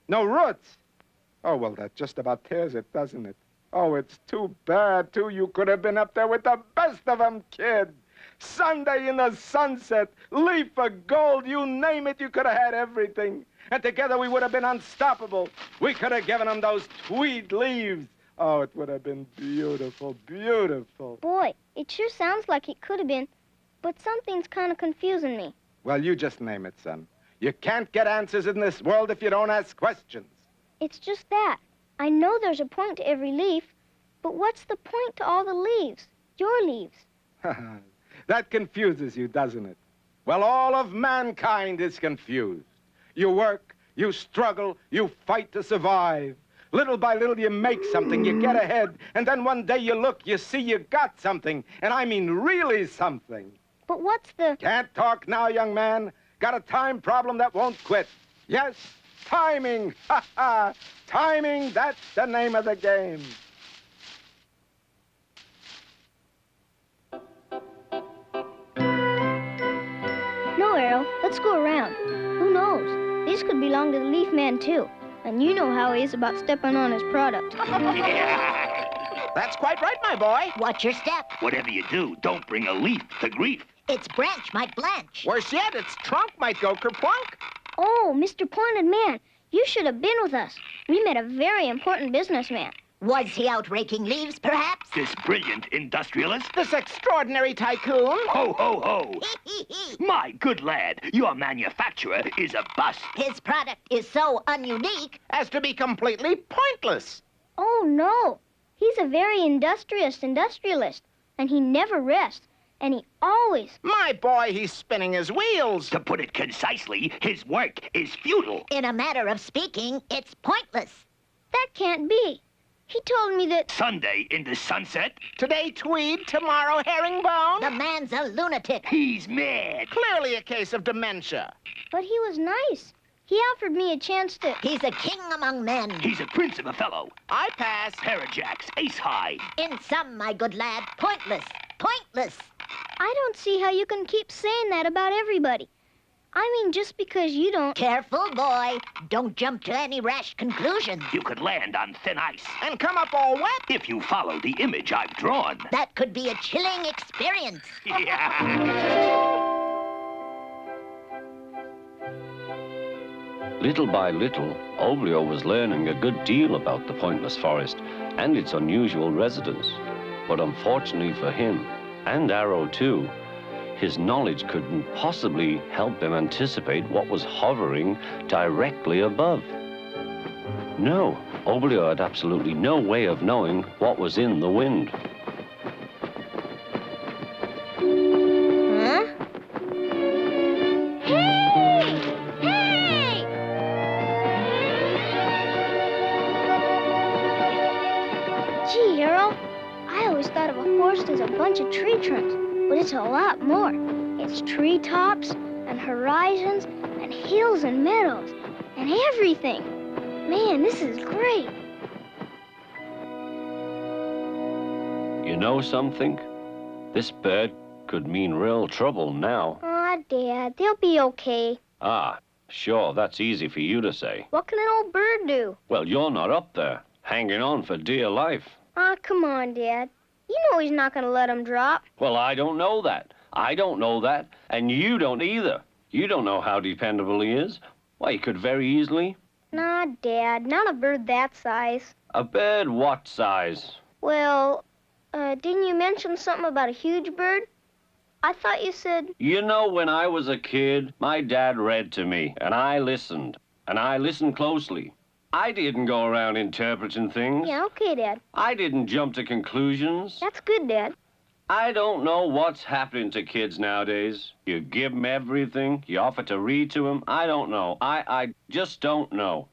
No roots? Oh, well, that just about tears it, doesn't it? Oh, it's too bad, too. You could have been up there with the best of them, kid. Sunday in the sunset, leaf of gold, you name it, you could have had everything. And together we would have been unstoppable. We could have given them those tweed leaves. Oh, it would have been beautiful, beautiful. Boy, it sure sounds like it could have been, but something's kind of confusing me. Well, you just name it, son. You can't get answers in this world if you don't ask questions. It's just that. I know there's a point to every leaf, but what's the point to all the leaves? Your leaves. That confuses you, doesn't it? Well, all of mankind is confused. You work, You struggle, you fight to survive. Little by little, you make something, you get ahead, and then one day you look, you see you got something, and I mean really something. But what's the... Can't talk now, young man. Got a time problem that won't quit. Yes, timing. Ha ha. Timing, that's the name of the game. No, Arrow, let's go around. Who knows? These could belong to the Leaf Man, too. And you know how he is about stepping on his product. That's quite right, my boy. Watch your step. Whatever you do, don't bring a leaf to grief. Its branch might blanch. Worse yet, its trunk might go kerplunk. Oh, Mr. Pointed Man, you should have been with us. We met a very important businessman. Was he out raking leaves, perhaps? This brilliant industrialist? This extraordinary tycoon? Ho, ho, ho! My good lad, your manufacturer is a bust. His product is so ununique as to be completely pointless. Oh, no. He's a very industrious industrialist, and he never rests, and he always... My boy, he's spinning his wheels. To put it concisely, his work is futile. In a matter of speaking, it's pointless. That can't be. He told me that... Sunday into sunset. Today tweed, tomorrow herringbone. The man's a lunatic. He's mad. Clearly a case of dementia. But he was nice. He offered me a chance to... He's a king among men. He's a prince of a fellow. I pass. Parajacks, ace high. In sum, my good lad, pointless. Pointless. I don't see how you can keep saying that about everybody. I mean, just because you don't... Careful, boy. Don't jump to any rash conclusions. You could land on thin ice. And come up all wet. If you follow the image I've drawn. That could be a chilling experience. Little by little, Oblio was learning a good deal about the Pointless Forest and its unusual residents. But unfortunately for him, and Arrow too, his knowledge couldn't possibly help him anticipate what was hovering directly above. No, Oblio had absolutely no way of knowing what was in the wind. Huh? Hey! Hey! Gee, Arrow, I always thought of a forest as a bunch of tree trunks. But it's a lot more. It's treetops and horizons and hills and meadows and everything. Man, this is great. You know something? This bird could mean real trouble now. Aw, Dad, they'll be okay. Ah, sure, that's easy for you to say. What can an old bird do? Well, you're not up there, hanging on for dear life. Aw, come on, Dad. You know he's not going to let him drop. Well, I don't know that. I don't know that, and you don't either. You don't know how dependable he is. Why, he could very easily... Nah, Dad, not a bird that size. A bird what size? Well, didn't you mention something about a huge bird? I thought you said... You know, when I was a kid, my dad read to me, and I listened. And I listened closely. I didn't go around interpreting things. Yeah, okay, Dad. I didn't jump to conclusions. That's good, Dad. I don't know what's happening to kids nowadays. You give them everything. You offer to read to them. I don't know. I just don't know.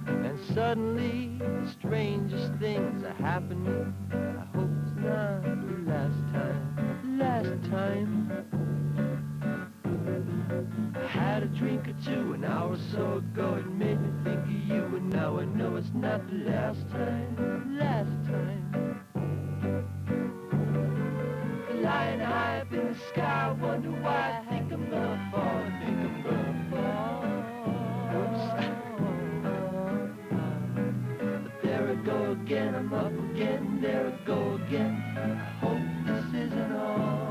And suddenly, the strangest things are happening. I hope it's not the last time. I had a drink or two an hour or so ago. It made me think of you, and now I know it's not the last time. Flying high up in the sky, I wonder why. I think I'm gonna fall. Oops. But there I go again, I'm up again, there I go again. I hope this isn't all.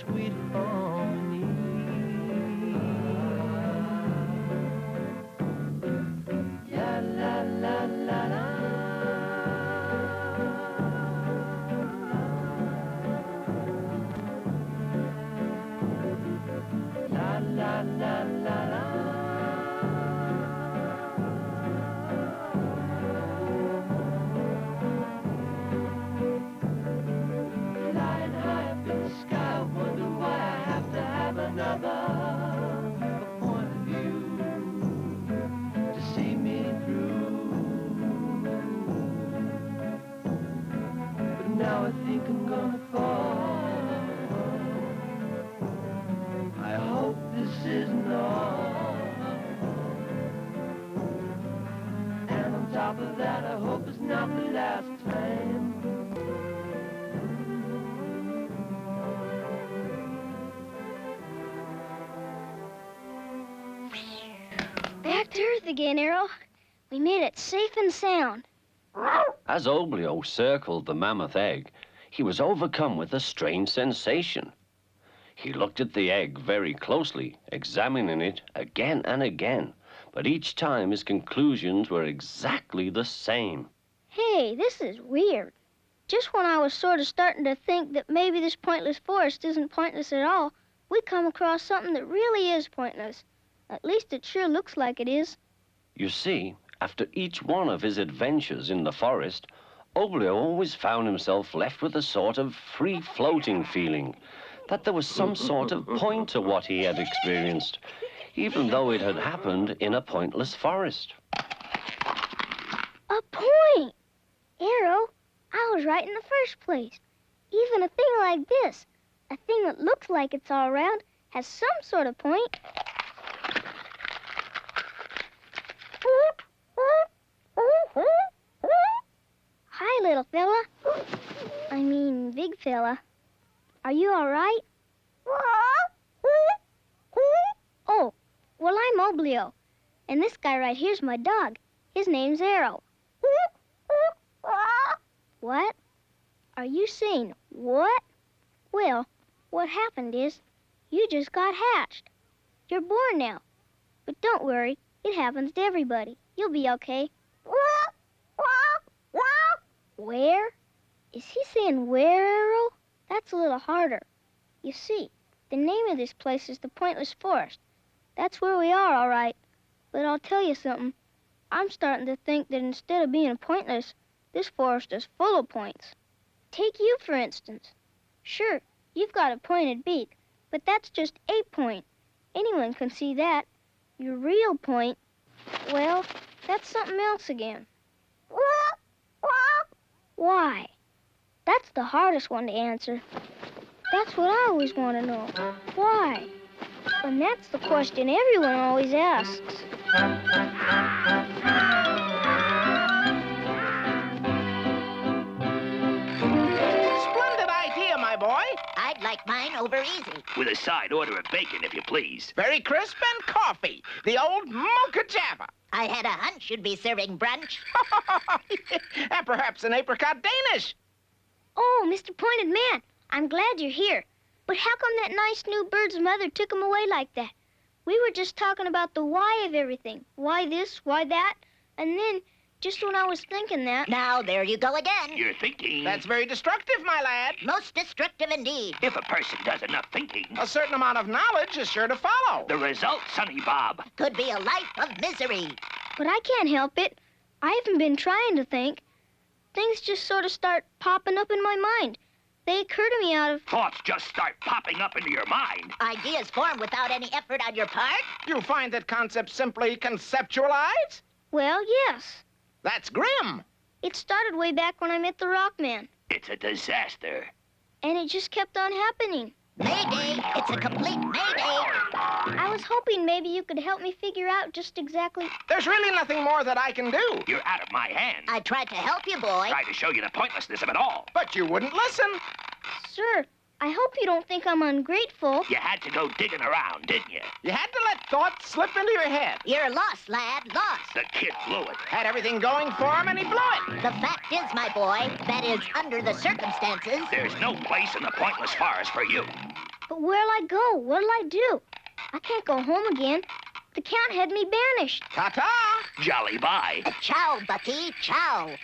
Sweet harmony. La la again, Arrow. We made it safe and sound. As Oblio circled the mammoth egg, he was overcome with a strange sensation. He looked at the egg very closely, examining it again and again, but each time his conclusions were exactly the same. Hey, this is weird. Just when I was sort of starting to think that maybe this pointless forest isn't pointless at all, we come across something that really is pointless. At least it sure looks like it is. You see, after each one of his adventures in the forest, Oblio always found himself left with a sort of free-floating feeling, that there was some sort of point to what he had experienced, even though it had happened in a pointless forest. A point! Arrow, I was right in the first place. Even a thing like this, a thing that looks like it's all round, has some sort of point. Hi, little fella. I mean, big fella. Are you all right? Oh, well, I'm Oblio. And this guy right here's my dog. His name's Arrow. What? Are you saying what? Well, what happened is you just got hatched. You're born now. But don't worry, it happens to everybody. You'll be okay. Where? Is he saying where, Arrow? That's a little harder. You see, the name of this place is the Pointless Forest. That's where we are, all right. But I'll tell you something. I'm starting to think that instead of being pointless, this forest is full of points. Take you, for instance. Sure, you've got a pointed beak, but that's just a point. Anyone can see that. Your real point, well, that's something else again. Why? That's the hardest one to answer. That's what I always want to know. Why? And that's the question everyone always asks. Splendid idea, my boy. I'd like mine over easy. With a side order of bacon, if you please. Very crisp and coffee. The old mocha java. I had a hunch you'd be serving brunch. And perhaps an apricot Danish. Oh, Mr. Pointed Man, I'm glad you're here. But how come that nice new bird's mother took him away like that? We were just talking about the why of everything. Why this, why that? And then, just when I was thinking that... Now, there you go again. You're thinking. That's very destructive, my lad. Most destructive indeed. If a person does enough thinking, A certain amount of knowledge is sure to follow. the result, Sonny Bob. Could be a life of misery. But I can't help it. I haven't been trying to think. Things just sort of start popping up in my mind. They occur to me out of... Thoughts just start popping up into your mind. Ideas form without any effort on your part? You find that concepts simply conceptualize? Well, yes. That's grim. It started way back when I met the Rockman. It's a disaster. And it just kept on happening. Mayday! It's a complete mayday! I was hoping maybe you could help me figure out just exactly... There's really nothing more that I can do. You're out of my hands. I tried to help you, boy. Tried to show you the pointlessness of it all. But you wouldn't listen. Sir, I hope you don't think I'm ungrateful. You had to go digging around, didn't you? You had to let thoughts slip into your head. You're lost, lad, lost. The kid blew it. Had everything going for him, and he blew it. The fact is, my boy, that is, under the circumstances... There's no place in the pointless forest for you. But where'll I go? What'll I do? I can't go home again. The Count had me banished. Ta-ta! Jolly bye. Ciao, Bucky, ciao.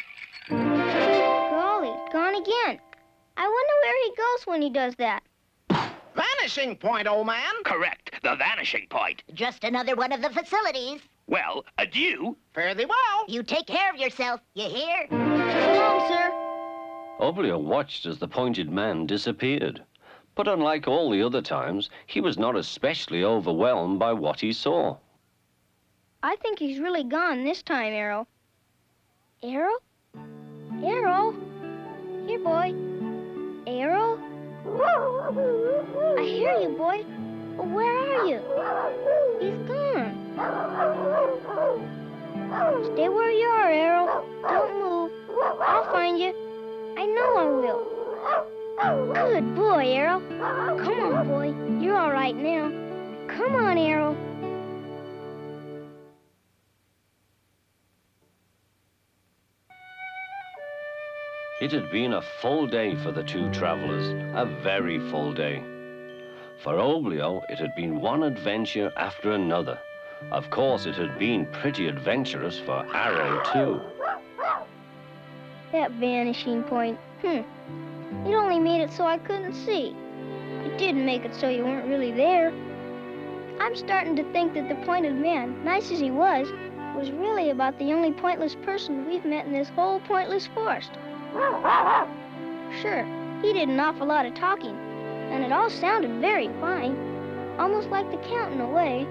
Golly, gone again. I wonder where he goes when he does that. Vanishing point, old man. Correct. The vanishing point. Just another one of the facilities. Well, adieu. Fare thee well. You take care of yourself, you hear? So long, sir. Oblio watched as the pointed man disappeared. But unlike all the other times, he was not especially overwhelmed by what he saw. I think he's really gone this time, Arrow. Arrow? Arrow? Here, boy. Arrow? I hear you, boy. But where are you? He's gone. Stay where you are, Arrow. Don't move. I'll find you. I know I will. Good boy, Arrow. Come on, boy. You're all right now. Come on, Arrow. It had been a full day for the two travelers, a very full day. For Oblio, it had been one adventure after another. Of course, it had been pretty adventurous for Arrow, too. That vanishing point, it only made it so I couldn't see. It didn't make it so you weren't really there. I'm starting to think that the pointed man, nice as he was really about the only pointless person we've met in this whole pointless forest. Sure, he did an awful lot of talking, and it all sounded very fine, almost like the Count in a way.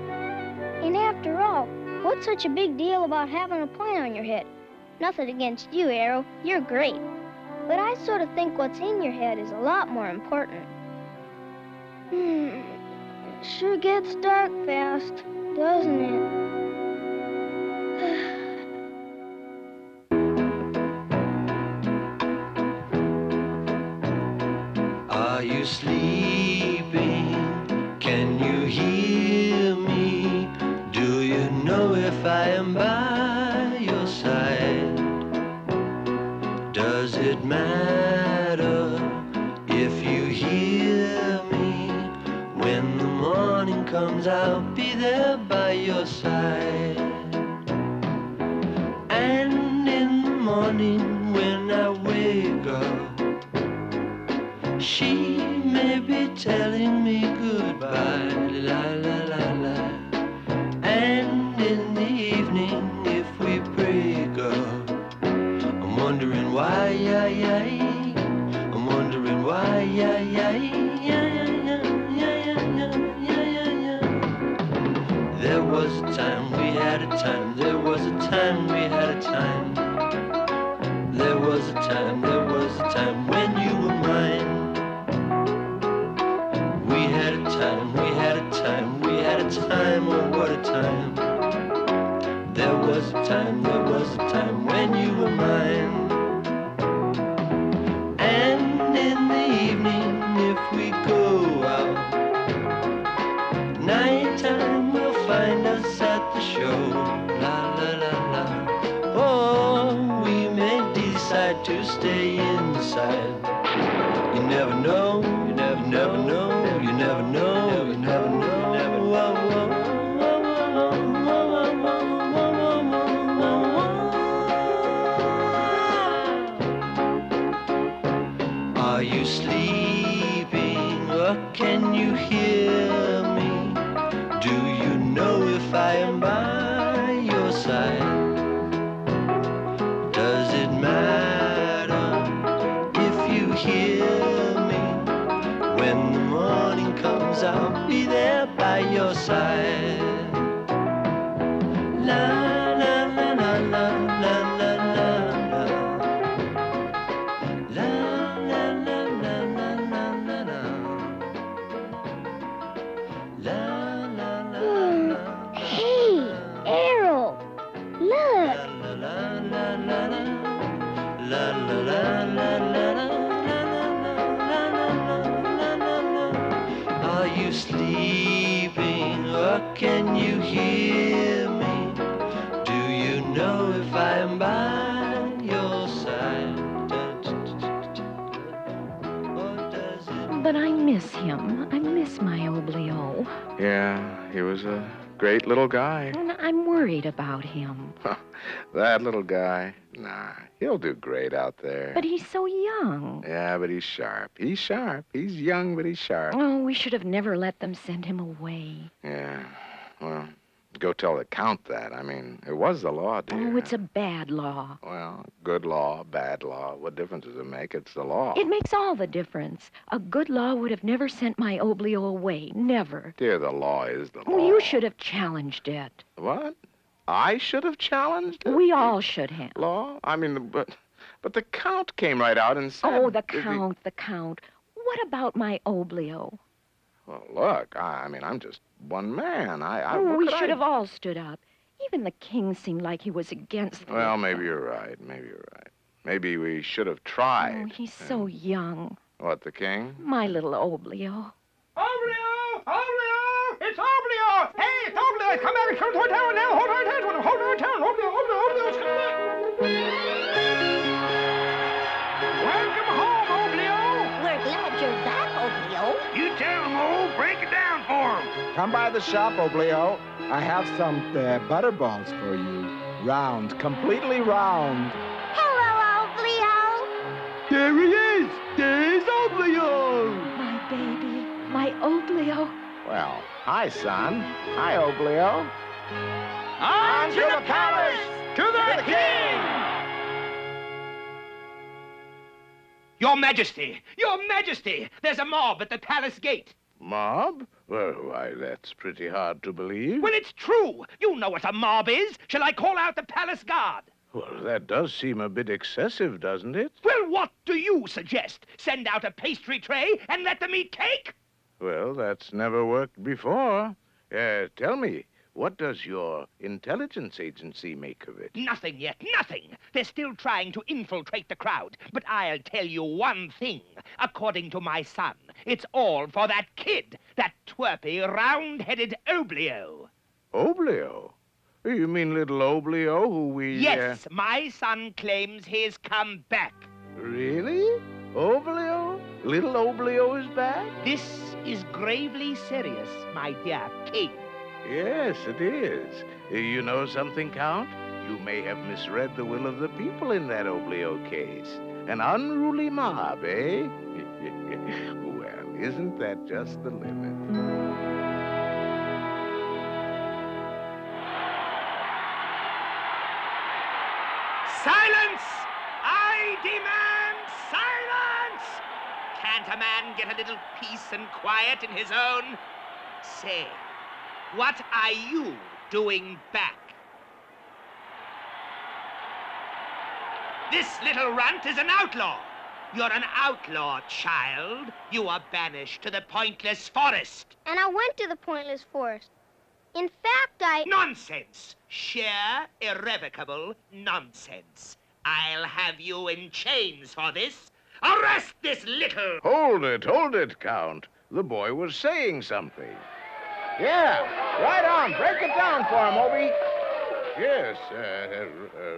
And after all, what's such a big deal about having a point on your head? Nothing against you, Arrow. You're great. But I sort of think what's in your head is a lot more important. It sure gets dark fast, doesn't it? Are you sleeping? Can you hear me? Do you know if I am by your side? Does it matter if you hear me? When the morning comes, I'll be there by your side. And in the morning when I wake up, she may be telling me goodbye, la la la la. And in the evening, if we break up, I'm wondering why, I'm wondering why, There was a time we had a time, there was a time we had a time. There was a time when you were mine. We had a time, oh what a time. There was a time when you were mine. And in the evening, if we go out, nighttime will find us at the show, la la la la. Or we may decide to stay inside. You never know, you never know, you never know, you never know. Are you sleeping or can you hear me? Do you know if I am by your side? Does it matter if you hear me? When the morning comes, I'll be there by your side. La la la la la la la la. La la la la la la la la. La la la la. Hey, Arrow, look. La la la la la. La la la la la la. Are you sleeping or can you hear me? Do you know if I am by your side? But I miss him. I miss my Oblio. Yeah, he was a great little guy. And I'm worried about him. That little guy, nah, he'll do great out there. But he's so young. Yeah, but he's sharp. He's sharp. He's young, but he's sharp. Oh, we should have never let them send him away. Yeah, well, go tell the Count that. I mean, it was the law, dear. Oh, it's a bad law. Well, good law, bad law. What difference does it make? It's the law. It makes all the difference. A good law would have never sent my Oblio away. Never. Dear, the law is the law. Oh, you should have challenged it. What? I should have challenged it? We all should have. Law? I mean, but the Count came right out and said... Oh, the Count, the Count. What about my Oblio? Well, look, I mean, I'm just one man. We should have all stood up. Even the king seemed like he was against them. Well, maybe you're right. Maybe we should have tried. Oh, he's so young. What, the king? My little Oblio. Oblio! Oblio! It's Oblio! Hey, it's Oblio! Come back and come to our town now! Hold our town! Hold our town! Oblio's coming back! Come by the shop, Oblio. I have some butterballs for you. Round, completely round. Hello, Oblio. There he is. There's Oblio. My baby, my Oblio. Well, hi, son. Hi, Oblio. On to the palace, to the king! Your Majesty! Your Majesty! There's a mob at the palace gate. Mob? Well, why, that's pretty hard to believe. Well, it's true. You know what a mob is. Shall I call out the palace guard? Well, that does seem a bit excessive, doesn't it? Well, what do you suggest? Send out a pastry tray and let them eat cake? Well, that's never worked before. Tell me, what does your intelligence agency make of it? Nothing yet, nothing. They're still trying to infiltrate the crowd. But I'll tell you one thing. According to my son, it's all for that kid, that twerpy, round-headed Oblio. Oblio? You mean little Oblio who we... Yes, my son claims he's come back. Really? Oblio? Little Oblio is back? This is gravely serious, my dear king. Yes, it is. You know something, Count? You may have misread the will of the people in that Oblio case. An unruly mob, eh? Well, isn't that just the limit? Silence! I demand silence! Can't a man get a little peace and quiet in his own? Say, what are you doing back? This little runt is an outlaw. You're an outlaw, child. You are banished to the Pointless Forest. And I went to the Pointless Forest. In fact, Nonsense! Sheer, irrevocable nonsense. I'll have you in chains for this. Arrest this little... Hold it, Count. The boy was saying something. Yeah, right on. Break it down for him, Obi. Yes,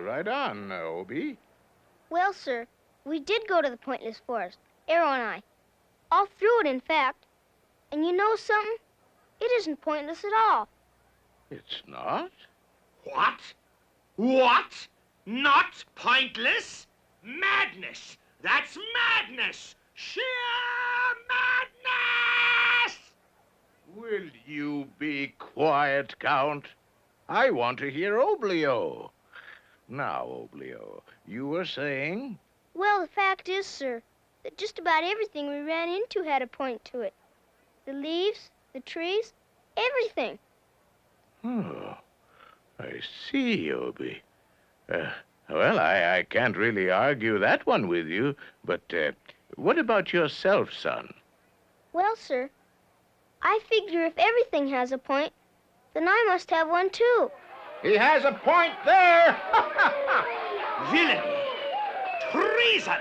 right on, Obi. Well, sir, we did go to the Pointless Forest, Arrow and I. All through it, in fact. And you know something? It isn't pointless at all. It's not? What? What? Not pointless? Madness! That's madness! Sheer madness! Will you be quiet, Count? I want to hear Oblio. Now, Oblio, you were saying? Well, the fact is, sir, that just about everything we ran into had a point to it. The leaves, the trees, everything. Oh, I see, Obi. Well, I can't really argue that one with you, but what about yourself, son? Well, sir, I figure if everything has a point, then I must have one, too. He has a point there. Villainy, treason,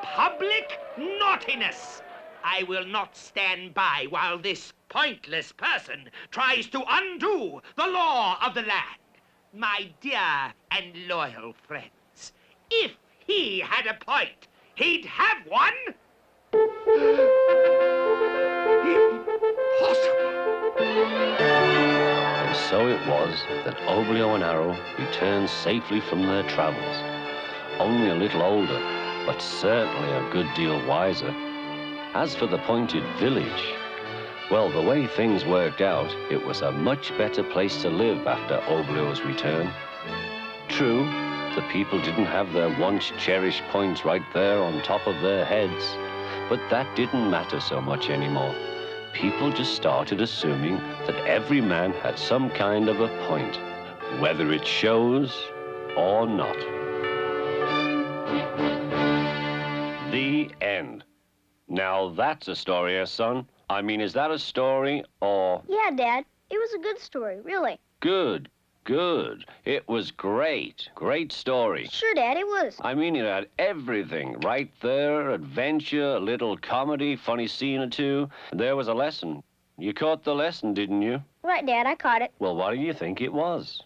public naughtiness. I will not stand by while this pointless person tries to undo the law of the land. My dear and loyal friends, if he had a point, he'd have one. Impossible. And so it was that Oblio and Arrow returned safely from their travels, only a little older, but certainly a good deal wiser. As for the Pointed Village, well, the way things worked out, it was a much better place to live after Oblio's return. True, the people didn't have their once cherished points right there on top of their heads, but that didn't matter so much anymore. People just started assuming that every man had some kind of a point, whether it shows or not. The end. Now that's a story, son. I mean, is that a story, or... Yeah, Dad. It was a good story, really. Good, good. It was great. Great story. Sure, Dad, it was. I mean, it had everything right there. Adventure, a little comedy, funny scene or two. And there was a lesson. You caught the lesson, didn't you? Right, Dad, I caught it. Well, what do you think it was?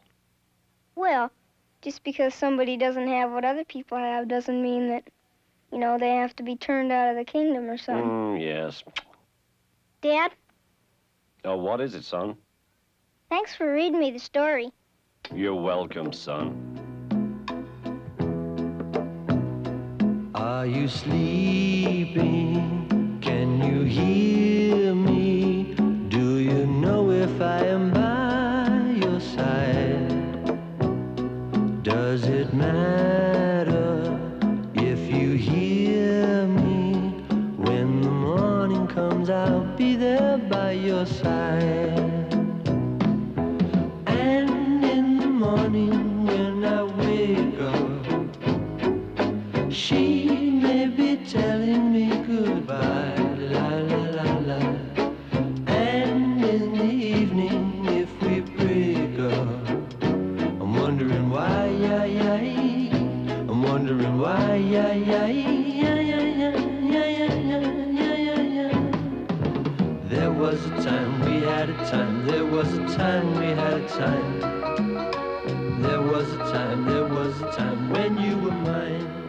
Well, just because somebody doesn't have what other people have doesn't mean that, you know, they have to be turned out of the kingdom or something. Yes. Dad, Oh, what is it, son? Thanks for reading me the story. You're welcome, son. Are you sleeping? Can you hear me? Do you know if I am by your side? Does it matter if you hear me? When the morning comes, I'll be there by your side. And in the morning when I wake up, she may be telling me goodbye, la la la la. And in the evening, if we break up, I'm wondering why, yeah, yeah. I'm wondering why, yeah, yeah, yeah, yeah, yeah, yeah, yeah, yeah, yeah, yeah. There was a time we had a time. There was a time we had a time. There was a time when you were mine.